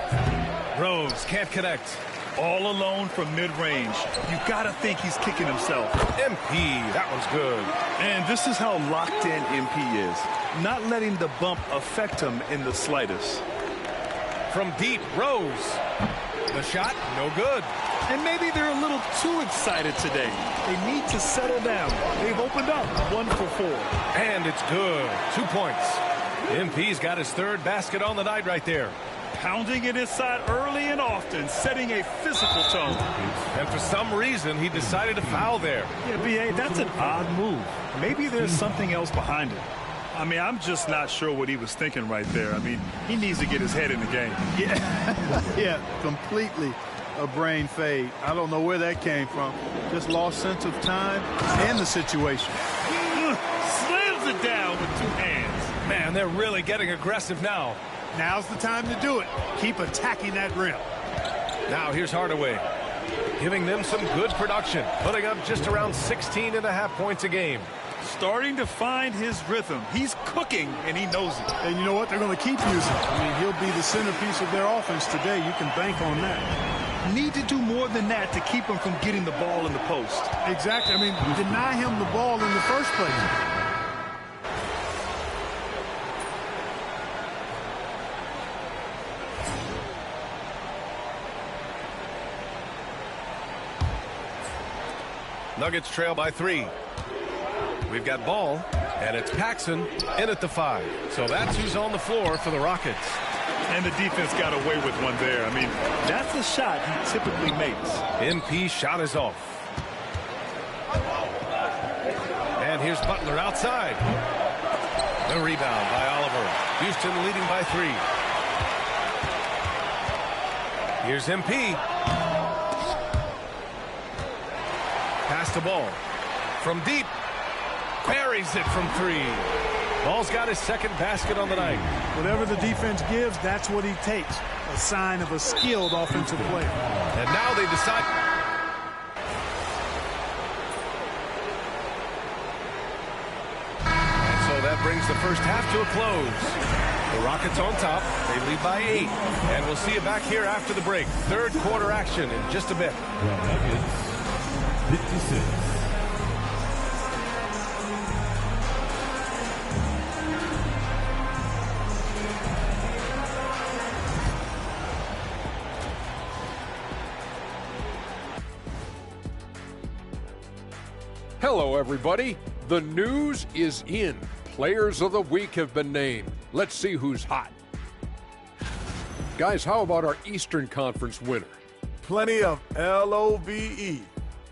Speaker 11: Rose can't connect.
Speaker 12: All alone from mid-range. You got to think he's kicking himself.
Speaker 11: MP, that one's good.
Speaker 12: And this is how locked in MP is. Not letting the bump affect him in the slightest.
Speaker 11: From deep, Rose. The shot, no good.
Speaker 12: And maybe they're a little too excited today. They need to settle down. They've opened up 1 for 4.
Speaker 11: And it's good. 2 points. MP's got his third basket on the night right there.
Speaker 12: Pounding it inside early and often, setting a physical tone.
Speaker 11: And for some reason, he decided to foul there.
Speaker 12: Yeah, B.A., that's an odd move. Maybe there's something else behind it. I mean, I'm just not sure what he was thinking right there. I mean, he needs to get his head in the game.
Speaker 6: Yeah, completely a brain fade. I don't know where that came from. Just lost sense of time and the situation.
Speaker 12: Slams it down with 2 hands.
Speaker 11: Man, they're really getting aggressive now.
Speaker 6: Now's the time to do it. Keep attacking that rim.
Speaker 11: Now here's Hardaway, giving them some good production, putting up just around 16.5 points a game.
Speaker 12: Starting to find his rhythm. He's cooking, and he knows it.
Speaker 6: And you know what? They're going to keep using it. I mean, he'll be the centerpiece of their offense today. You can bank on that.
Speaker 12: Need to do more than that to keep him from getting the ball in the post.
Speaker 6: Exactly. I mean, deny him the ball in the first place.
Speaker 11: Nuggets trail by 3. We've got ball, and it's Paxson in at the 5. So that's who's on the floor for the Rockets.
Speaker 12: And the defense got away with one there. I mean, that's a shot he typically makes.
Speaker 11: MP shot is off. And here's Butler outside. The rebound by Oliver. Houston leading by 3. Here's MP. Pass the ball. From deep. Buries it from 3. Ball's got his second basket on the night.
Speaker 6: Whatever the defense gives, that's what he takes. A sign of a skilled offensive player.
Speaker 11: And now they decide. And so that brings the first half to a close. The Rockets on top. They lead by 8. And we'll see you back here after the break. Third quarter action in just a bit.
Speaker 16: Nuggets 56.
Speaker 8: Hello, everybody. The news is in. Players of the week have been named. Let's see who's hot. Guys, how about our Eastern Conference winner?
Speaker 10: Plenty of LOVE.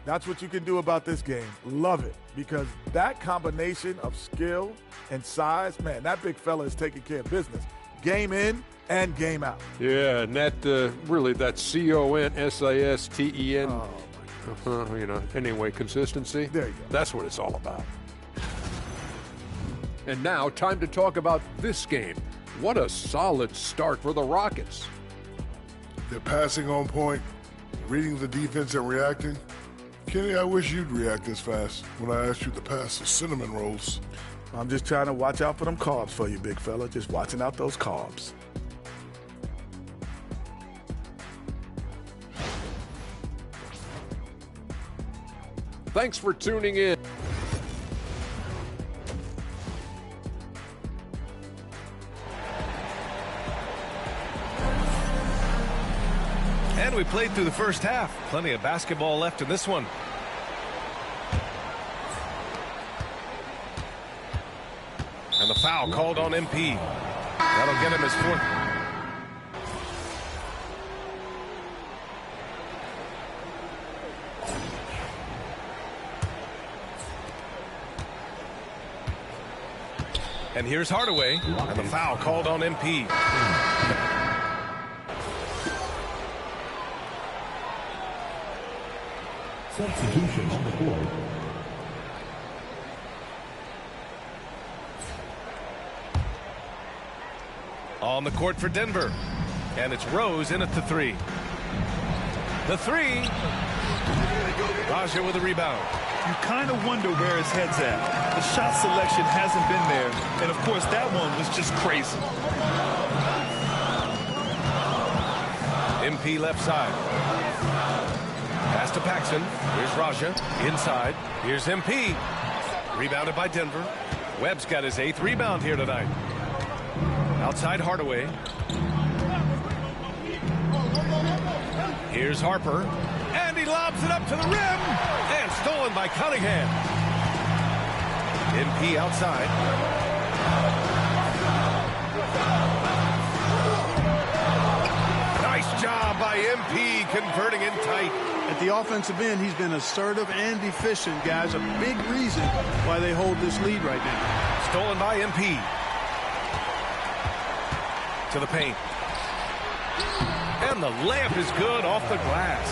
Speaker 10: That's what you can do about this game. Love it, because that combination of skill and size, man, that big fella is taking care of business. game in and game out.
Speaker 8: Yeah, and that really, that CONSISTEN, you know, anyway, consistency.
Speaker 10: There you go.
Speaker 8: That's what it's all about. And now, time to talk about this game. What a solid start for the Rockets.
Speaker 9: They're passing on point, reading the defense and reacting. Kenny, I wish you'd react this fast when I asked you to pass the cinnamon rolls.
Speaker 10: I'm just trying to watch out for them carbs for you, big fella. Just watching out those carbs.
Speaker 8: Thanks for tuning in.
Speaker 11: And we played through the first half. Plenty of basketball left in this one. And the foul called on MP. That'll get him his fourth. And here's Hardaway. And the foul called on MP.
Speaker 16: Substitution on the court.
Speaker 11: On the court for Denver. And it's Rose in at the three. The three. Raja with a rebound.
Speaker 12: You kind of wonder where his head's at. The shot selection hasn't been there. And, of course, that one was just crazy.
Speaker 11: MP left side. Pass to Paxson. Here's Raja. Inside. Here's MP. Rebounded by Denver. Webb's got his 8th rebound here tonight. Outside Hardaway. Here's Harper. And he lobs it up to the rim. And stolen by Cunningham. MP outside. Nice job by MP converting in tight.
Speaker 6: At the offensive end, he's been assertive and efficient, guys. A big reason why they hold this lead right now.
Speaker 11: Stolen by MP. To the paint. And the layup is good off the glass.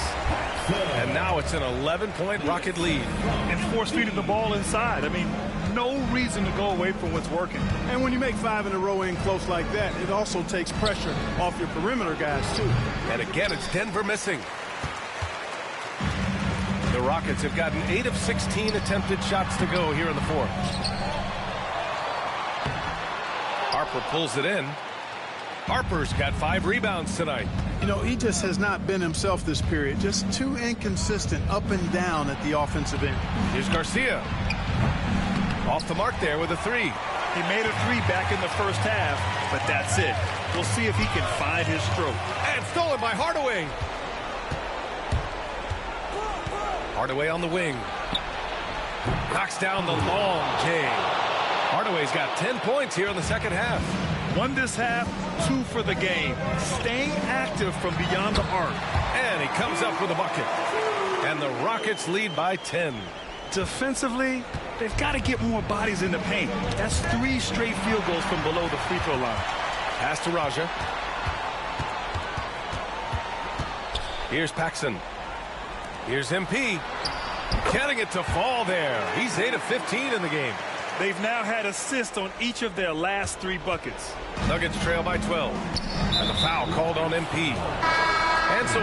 Speaker 11: And now it's an 11-point Rocket lead.
Speaker 12: And force-feeding the ball inside. I mean, no reason to go away from what's working.
Speaker 6: And when you make 5 in a row in close like that, it also takes pressure off your perimeter guys, too.
Speaker 11: And again, it's Denver missing. The Rockets have gotten 8 of 16 attempted shots to go here in the fourth. Harper pulls it in. Harper's got 5 rebounds tonight.
Speaker 6: You know, he just has not been himself this period. Just too inconsistent up and down at the offensive end.
Speaker 11: Here's Garcia. Off the mark there with a 3.
Speaker 12: He made a 3 back in the first half, but that's it. We'll see if he can find his stroke.
Speaker 11: And stolen by Hardaway. Hardaway on the wing. Knocks down the long J. Hardaway's got 10 points here in the second half.
Speaker 12: 1 this half, 2 for the game. Staying active from beyond the arc.
Speaker 11: And he comes up with a bucket. And the Rockets lead by 10.
Speaker 12: Defensively, they've got to get more bodies in the paint. That's 3 straight field goals from below the free throw line.
Speaker 11: Pass to Raja. Here's Paxson. Here's MP. Getting it to fall there. He's 8 of 15 in the game.
Speaker 12: They've now had assists on each of their last 3 buckets.
Speaker 11: Nuggets trail by 12. And the foul called on MP. And so...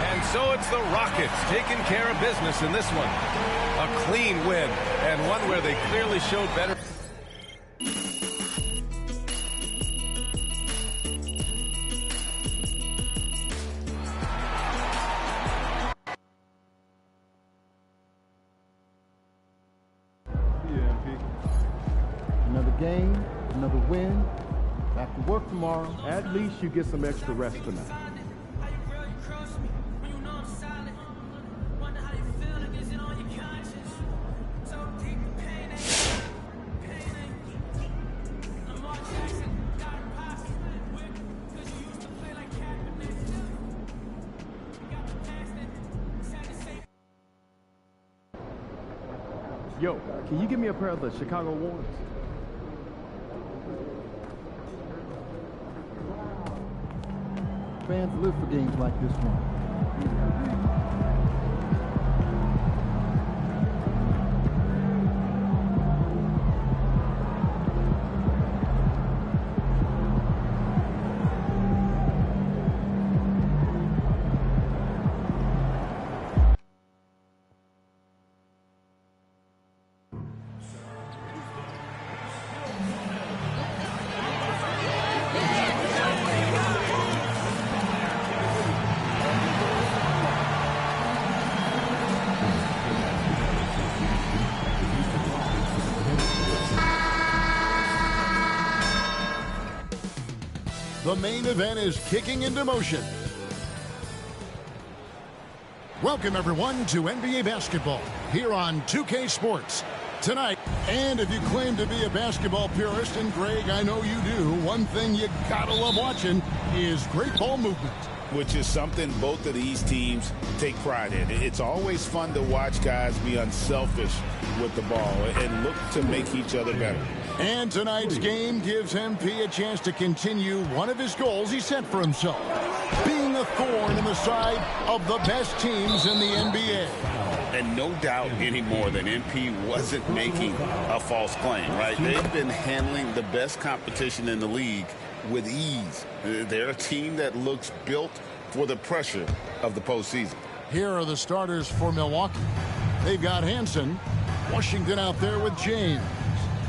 Speaker 11: And so it's the Rockets taking care of business in this one. A clean win, and one where they clearly showed better...
Speaker 1: Another game, another win. Back to work tomorrow.
Speaker 2: At least you get some extra rest tonight.
Speaker 18: Yo, can you give me a pair of the Chicago Warms?
Speaker 1: Fans live for games like this one.
Speaker 3: The main event is kicking into motion. Welcome, everyone, to NBA basketball here on 2K Sports. Tonight, and if you claim to be a basketball purist, and Greg, I know you do, one thing you gotta love watching is great ball movement.
Speaker 4: Which is something both of these teams take pride in. It's always fun to watch guys be unselfish with the ball and look to make each other better.
Speaker 3: And tonight's game gives MP a chance to continue one of his goals he set for himself, being a thorn in the side of the best teams in the NBA.
Speaker 19: And no doubt anymore that MP wasn't making a false claim, right? They've been handling the best competition in the league with ease. They're a team that looks built for the pressure of the postseason.
Speaker 3: Here are the starters for Milwaukee. They've got Hansen, Washington out there with James.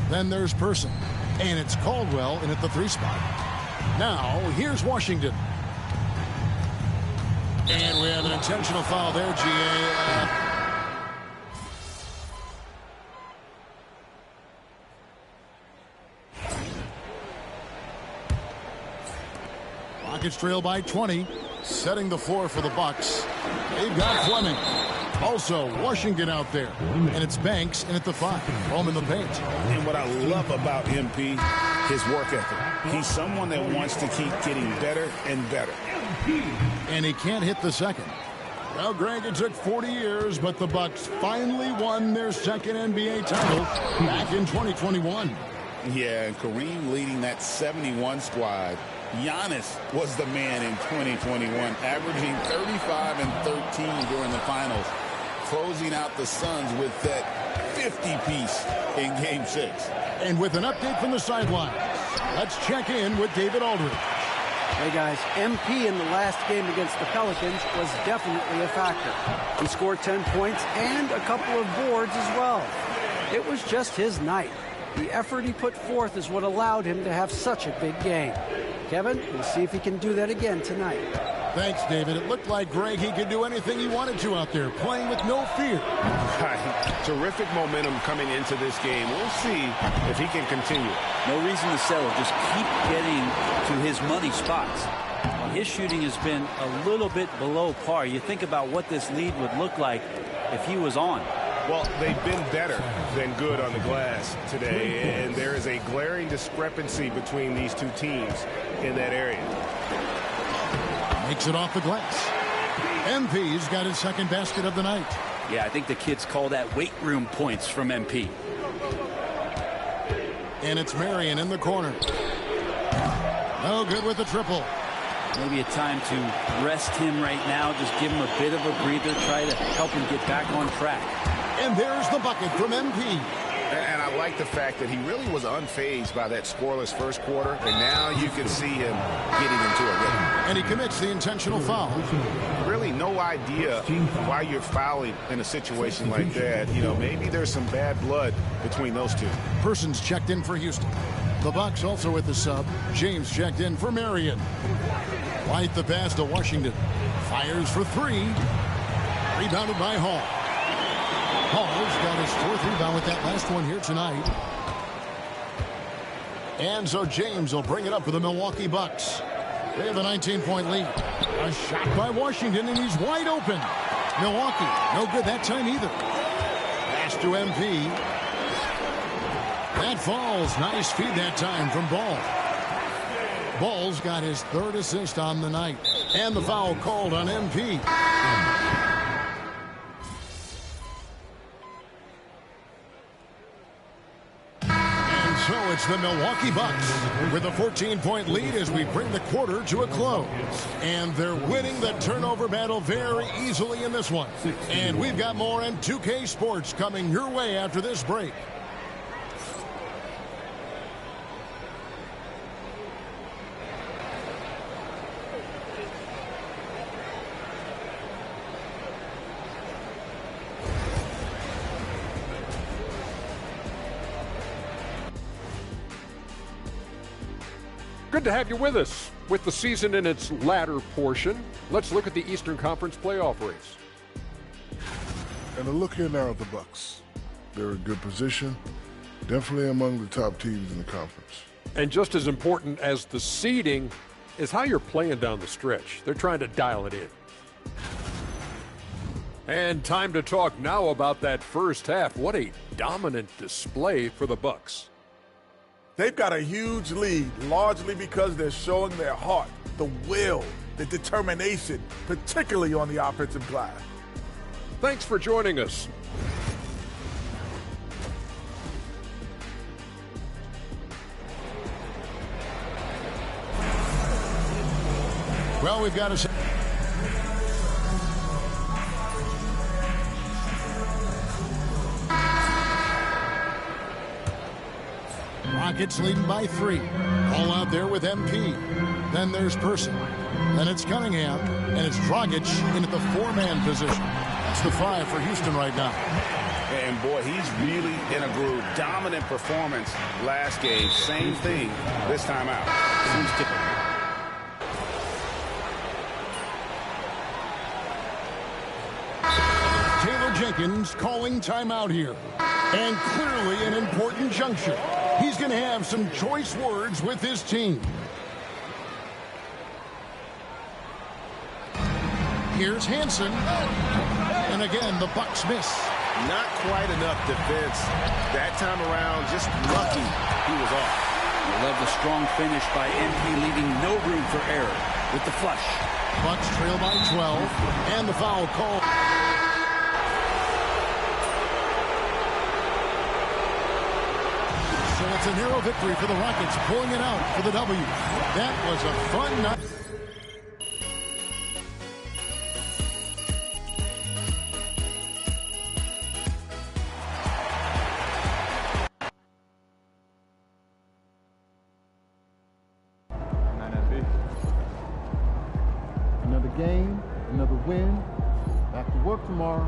Speaker 3: Then there's Person, and it's Caldwell in at the 3 spot. Now, here's Washington. And we have an intentional foul there, GA. Rockets trail by 20, setting the floor for the Bucks. They've got Fleming. Also, Washington out there, and it's Banks in at the 5, home in the paint.
Speaker 4: And what I love about MP, his work ethic. He's someone that wants to keep getting better and better.
Speaker 3: And he can't hit the second. Well, Greg, it took 40 years, but the Bucks finally won their second NBA title back in 2021.
Speaker 4: Yeah, and Kareem leading that 71 squad. Giannis was the man in 2021, averaging 35 and 13 during the finals, closing out the Suns with that 50-piece in Game 6.
Speaker 3: And with an update from the sidelines, let's check in with David Aldridge.
Speaker 5: Hey, guys, MP in the last game against the Pelicans was definitely a factor. He scored 10 points and a couple of boards as well. It was just his night. The effort he put forth is what allowed him to have such a big game. Kevin, we'll see if he can do that again tonight.
Speaker 3: Thanks, David. It looked like Greg, he could do anything he wanted to out there, playing with no fear.
Speaker 2: Terrific momentum coming into this game. We'll see if he can continue.
Speaker 5: No reason to settle. Just keep getting to his money spots. His shooting has been a little bit below par. You think about what this lead would look like if he was on.
Speaker 2: Well, they've been better than good on the glass today, and there is a glaring discrepancy between these two teams in that area.
Speaker 3: Makes it off the glass. MP's got his second basket of the night.
Speaker 5: Yeah, I think the kids call that weight room points from MP.
Speaker 3: And it's Marion in the corner. No good with the triple.
Speaker 5: Maybe a time to rest him right now. Just give him a bit of a breather. Try to help him get back on track.
Speaker 3: And there's the bucket from MP.
Speaker 2: And I like the fact that he really was unfazed by that scoreless first quarter. And now you can see him getting into a rhythm.
Speaker 3: And he commits the intentional foul.
Speaker 2: Really no idea why you're fouling in a situation like that. You know, maybe there's some bad blood between those two.
Speaker 3: Person's checked in for Houston. The Bucks also with the sub. James checked in for Marion. White the pass to Washington. Fires for 3. Rebounded by Hall. Hall's got his 4th rebound with that last one here tonight. And so James will bring it up for the Milwaukee Bucks. They have a 19-point lead. A shot by Washington, and he's wide open. Milwaukee, no good that time either. Pass to MP. That falls. Nice feed that time from Ball. Ball's got his 3rd assist on the night. And the foul called on MP. It's the Milwaukee Bucks with a 14-point lead as we bring the quarter to a close. And they're winning the turnover battle very easily in this one. And we've got more on 2K Sports coming your way after this break.
Speaker 8: Good to have you with us. With the season in its latter portion, let's look at the Eastern Conference playoff race.
Speaker 9: And a look here now at the Bucks. They're in good position, definitely among the top teams in the conference.
Speaker 8: And just as important as the seeding is how you're playing down the stretch. They're trying to dial it in. And time to talk now about that first half. What a dominant display for the Bucks.
Speaker 10: They've got a huge lead, largely because they're showing their heart, the will, the determination, particularly on the offensive glass.
Speaker 8: Thanks for joining us.
Speaker 3: Well, we've got a... Rockets leading by 3. All out there with MP. Then there's Person. Then it's Cunningham. And it's Dragic in at the 4-man position. That's the 5 for Houston right now.
Speaker 19: And boy, he's really in a groove. Dominant performance last game. Same thing this time out. Seems typical.
Speaker 3: Taylor Jenkins calling timeout here. And clearly an important juncture. He's going to have some choice words with his team. Here's Hansen. And again, the Bucks miss.
Speaker 2: Not quite enough defense. That time around, just lucky he was off.
Speaker 5: I love the strong finish by MP, leaving no room for error with the flush.
Speaker 3: Bucks trail by 12. And the foul call. So it's a narrow victory for the Rockets, pulling it out for the W. That was a fun night.
Speaker 1: Another game, another win. Back to work tomorrow.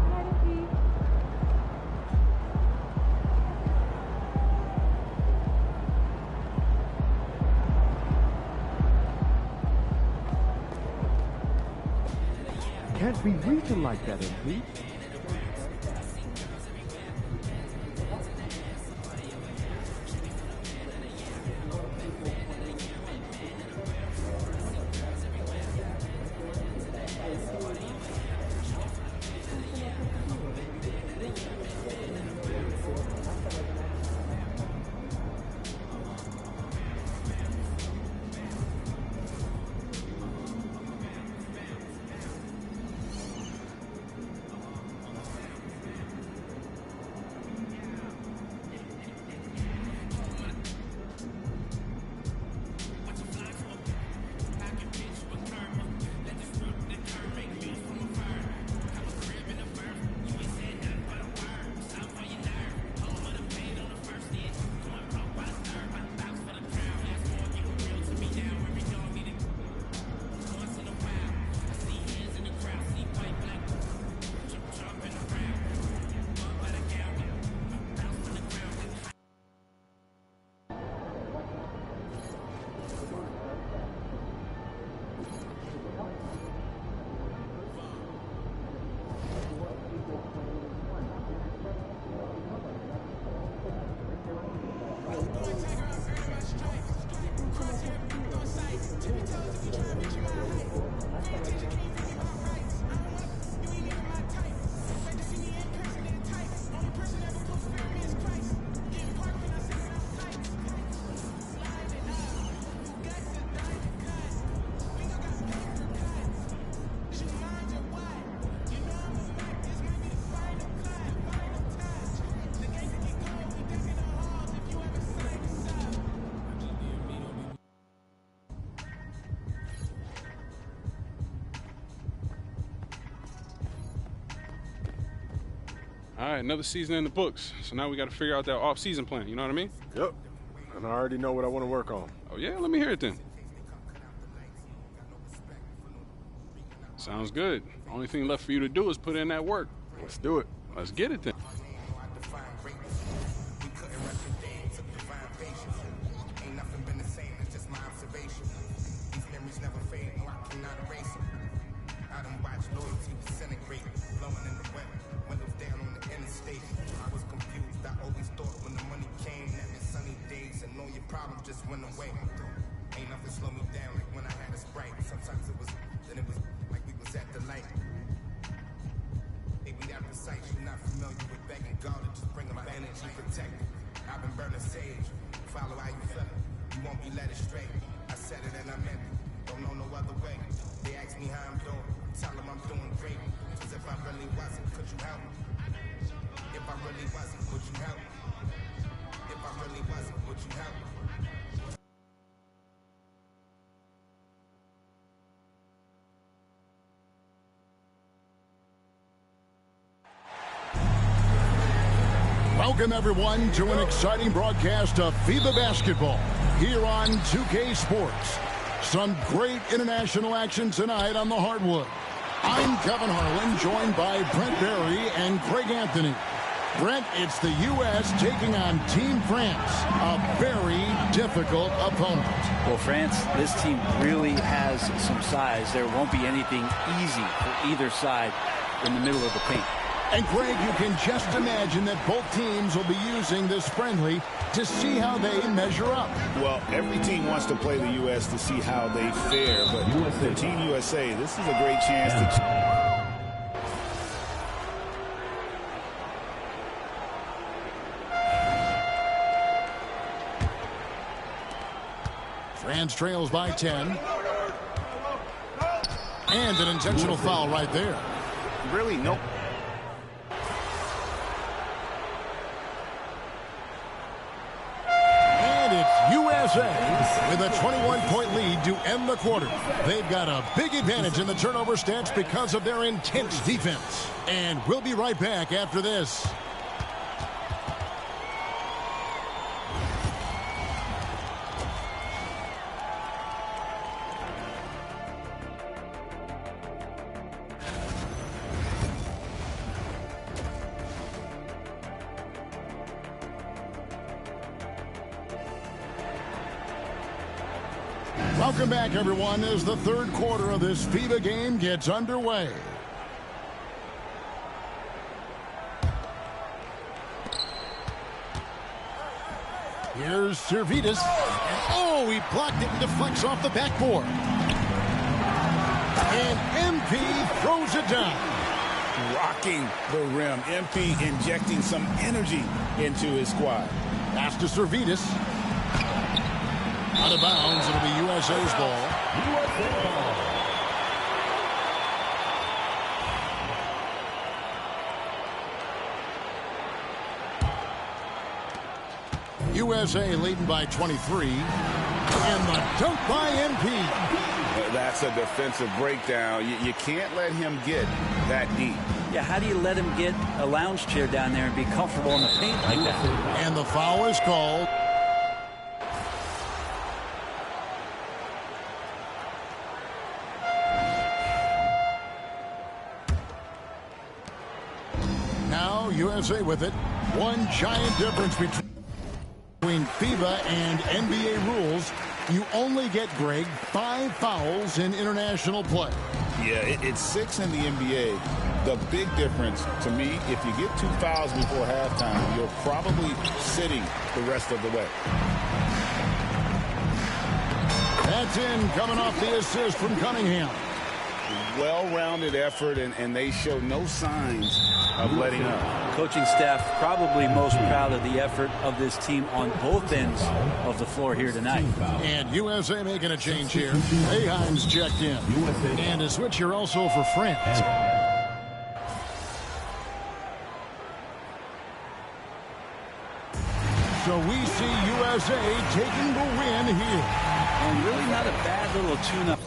Speaker 18: Can't be reaching like that, MP.
Speaker 20: All right, another season in the books. So now we got to figure out that off-season plan. You know what I mean?
Speaker 10: Yep. And I already know what I want to work on.
Speaker 20: Oh, yeah? Let me hear it then. Sounds good. Only thing left for you to do is put in that work.
Speaker 10: Let's do it.
Speaker 20: Let's get it then.
Speaker 3: Welcome, everyone, to an exciting broadcast of FIBA basketball here on 2K Sports. Some great international action tonight on the hardwood. I'm Kevin Harlan, joined by Brent Berry and Craig Anthony. Brent, it's the U.S. taking on Team France, a very difficult opponent.
Speaker 5: Well, France, this team really has some size. There won't be anything easy for either side in the middle of the paint.
Speaker 3: And, Greg, you can just imagine that both teams will be using this friendly to see how they measure up.
Speaker 4: Well, every team wants to play the U.S. to see how they fare, but for Team USA, this is a great chance to...
Speaker 3: France trails by 10. And an intentional foul right there.
Speaker 4: Really? Nope.
Speaker 3: USA with a 21-point lead to end the quarter. They've got a big advantage in the turnover stats because of their intense defense. And we'll be right back after this. Welcome back, everyone, as the third quarter of this FIBA game gets underway. Here's Servetus. And, oh, he blocked it and deflects off the backboard. And MP throws it down.
Speaker 4: Rocking the rim. MP injecting some energy into his squad.
Speaker 3: Pass to Servetus. Out of bounds, it'll be USA's ball. USA leading by 23. And the dunk by MP.
Speaker 4: That's a defensive breakdown. You can't let him get that deep.
Speaker 5: Yeah, how do you let him get a lounge chair down there and be comfortable in the paint like that?
Speaker 3: And the foul is called. USA with it. One giant difference between FIBA and NBA rules. You only get, Greg, 5 fouls in international play.
Speaker 4: Yeah, it's 6 in the NBA. The big difference to me, if you get 2 fouls before halftime, you're probably sitting the rest of the way.
Speaker 3: That's in, coming off the assist from Cunningham.
Speaker 4: Well-rounded effort, and they show no signs of letting up.
Speaker 5: Coaching staff probably most proud of the effort of this team on both ends of the floor here tonight.
Speaker 3: And USA making a change here. Aheim's checked in. And a switch here also for France. So we see USA taking the win here.
Speaker 5: And really not a bad little tune-up.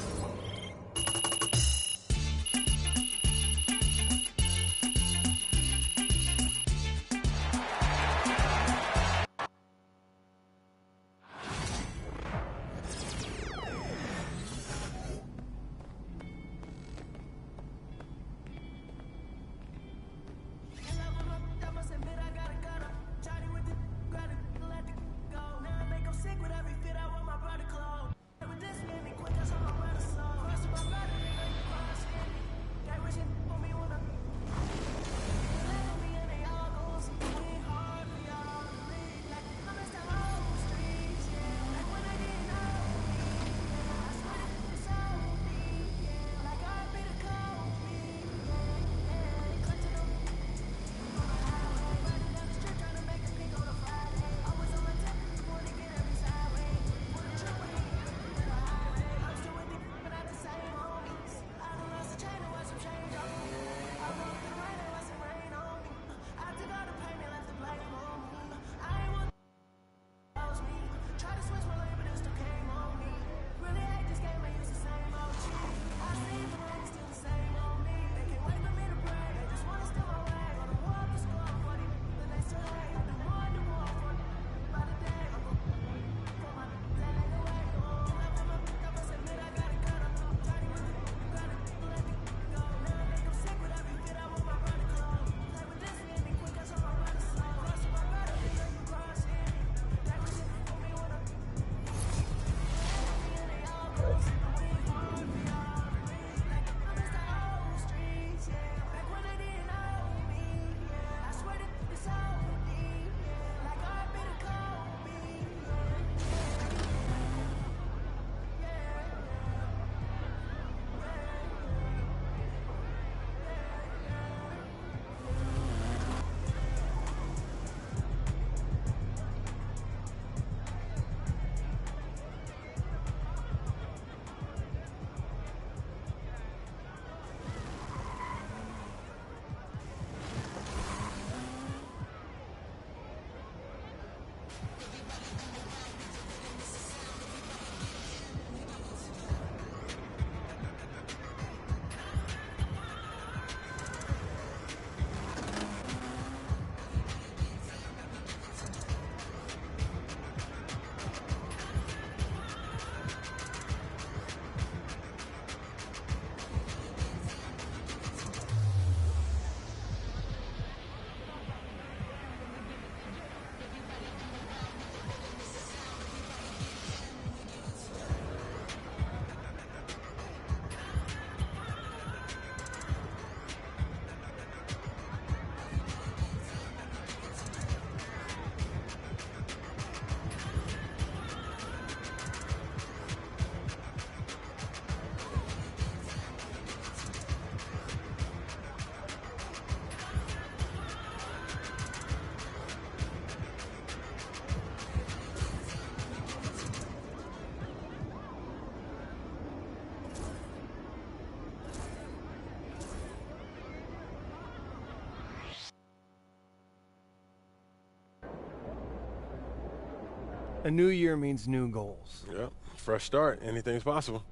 Speaker 21: A new year means new goals.
Speaker 22: Yeah, fresh start. Anything's possible.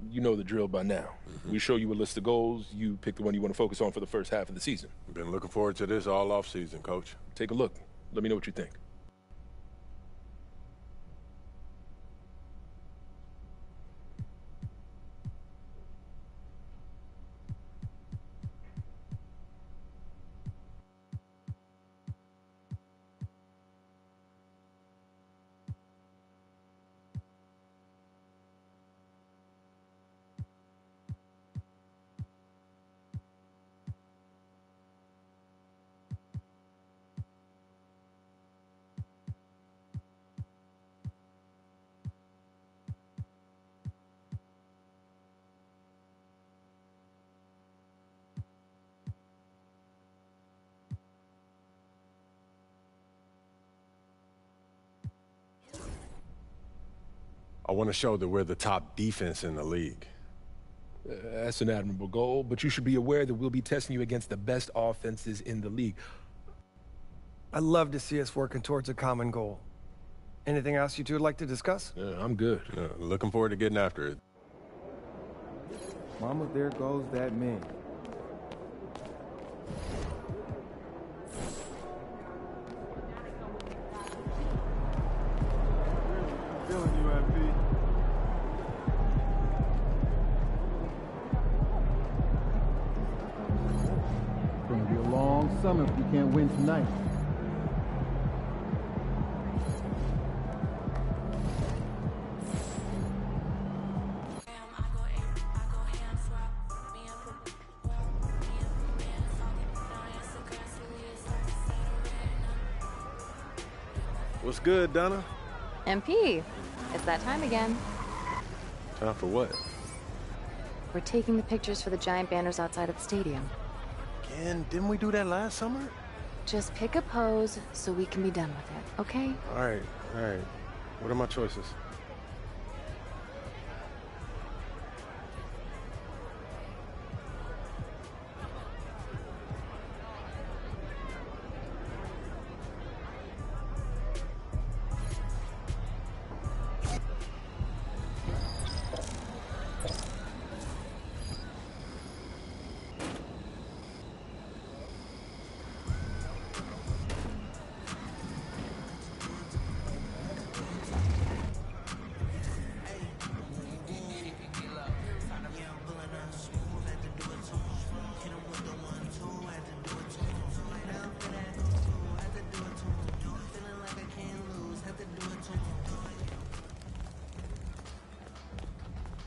Speaker 23: You know the drill by now. We show you a list of goals. You pick the one you want to focus on for the first half of the season.
Speaker 22: Been looking forward to this all off season, Coach.
Speaker 23: Take a look. Let me know what you think.
Speaker 22: I want to show that we're the top defense in the league.
Speaker 23: That's an admirable goal, but you should be aware that we'll be testing you against the best offenses in the league.
Speaker 21: I'd love to see us working towards a common goal. Anything else you two would like to discuss?
Speaker 23: I'm good.
Speaker 22: Looking forward to getting after it.
Speaker 18: Mama, there goes that man.
Speaker 6: Feeling you, MP.
Speaker 1: It's going to be a long summer if we can't win tonight.
Speaker 22: What's good, Donna?
Speaker 24: MP, it's that time again.
Speaker 22: Time for what?
Speaker 24: We're taking the pictures for the giant banners outside of the stadium.
Speaker 22: Again? Didn't we do that last summer?
Speaker 24: Just pick a pose so we can be done with it, okay?
Speaker 22: All right. What are my choices?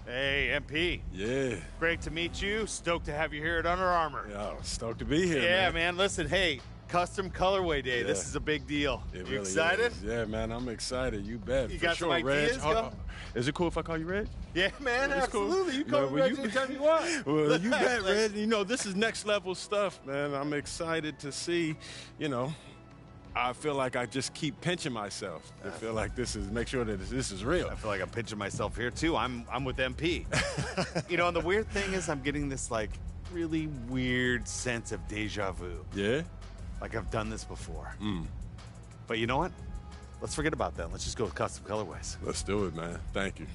Speaker 25: Hey, MP.
Speaker 22: Yeah.
Speaker 25: Great to meet you. Stoked to have you here at Under Armour.
Speaker 22: Yeah, stoked to be here,
Speaker 25: Yeah, man. Listen, hey, custom colorway day.
Speaker 22: Yeah.
Speaker 25: This is a big deal.
Speaker 22: It
Speaker 25: You
Speaker 22: really
Speaker 25: excited?
Speaker 22: is. Yeah, man, I'm excited. You bet.
Speaker 25: You
Speaker 22: For
Speaker 25: got
Speaker 22: sure,
Speaker 25: some
Speaker 22: Reg.
Speaker 25: ideas? Go.
Speaker 22: Is it cool if I call you Reg?
Speaker 25: Yeah, man,
Speaker 22: It's cool.
Speaker 25: absolutely. You call
Speaker 22: No,
Speaker 25: me
Speaker 22: well,
Speaker 25: Reg anytime you want.
Speaker 22: Well, you bet, Reg. You know, this is next level stuff, man. I'm excited to see, I feel like I just keep pinching myself. I feel like make sure that this is real.
Speaker 25: I feel like I'm pinching myself here, too. I'm with MP. And the weird thing is I'm getting this, really weird sense of deja vu.
Speaker 22: Yeah?
Speaker 25: Like I've done this before. But you know what? Let's forget about that. Let's just go with custom colorways.
Speaker 22: Let's do it, man. Thank you.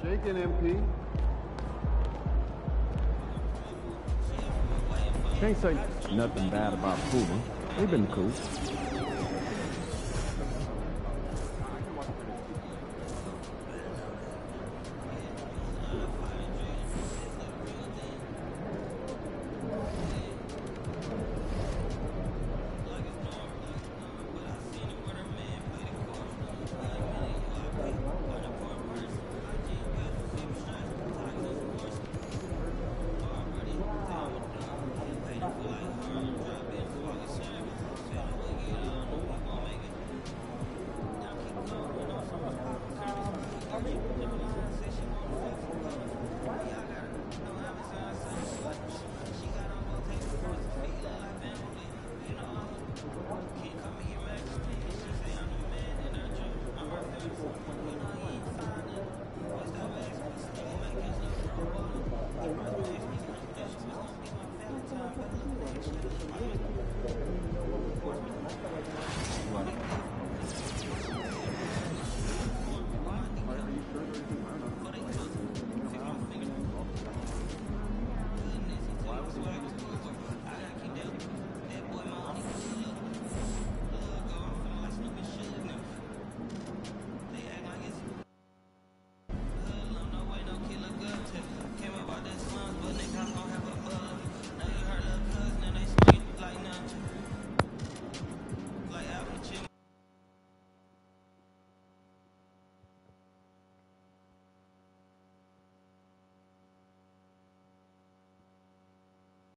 Speaker 1: Shaking, MP.
Speaker 18: Can't say nothing bad about Puma. They've been cool.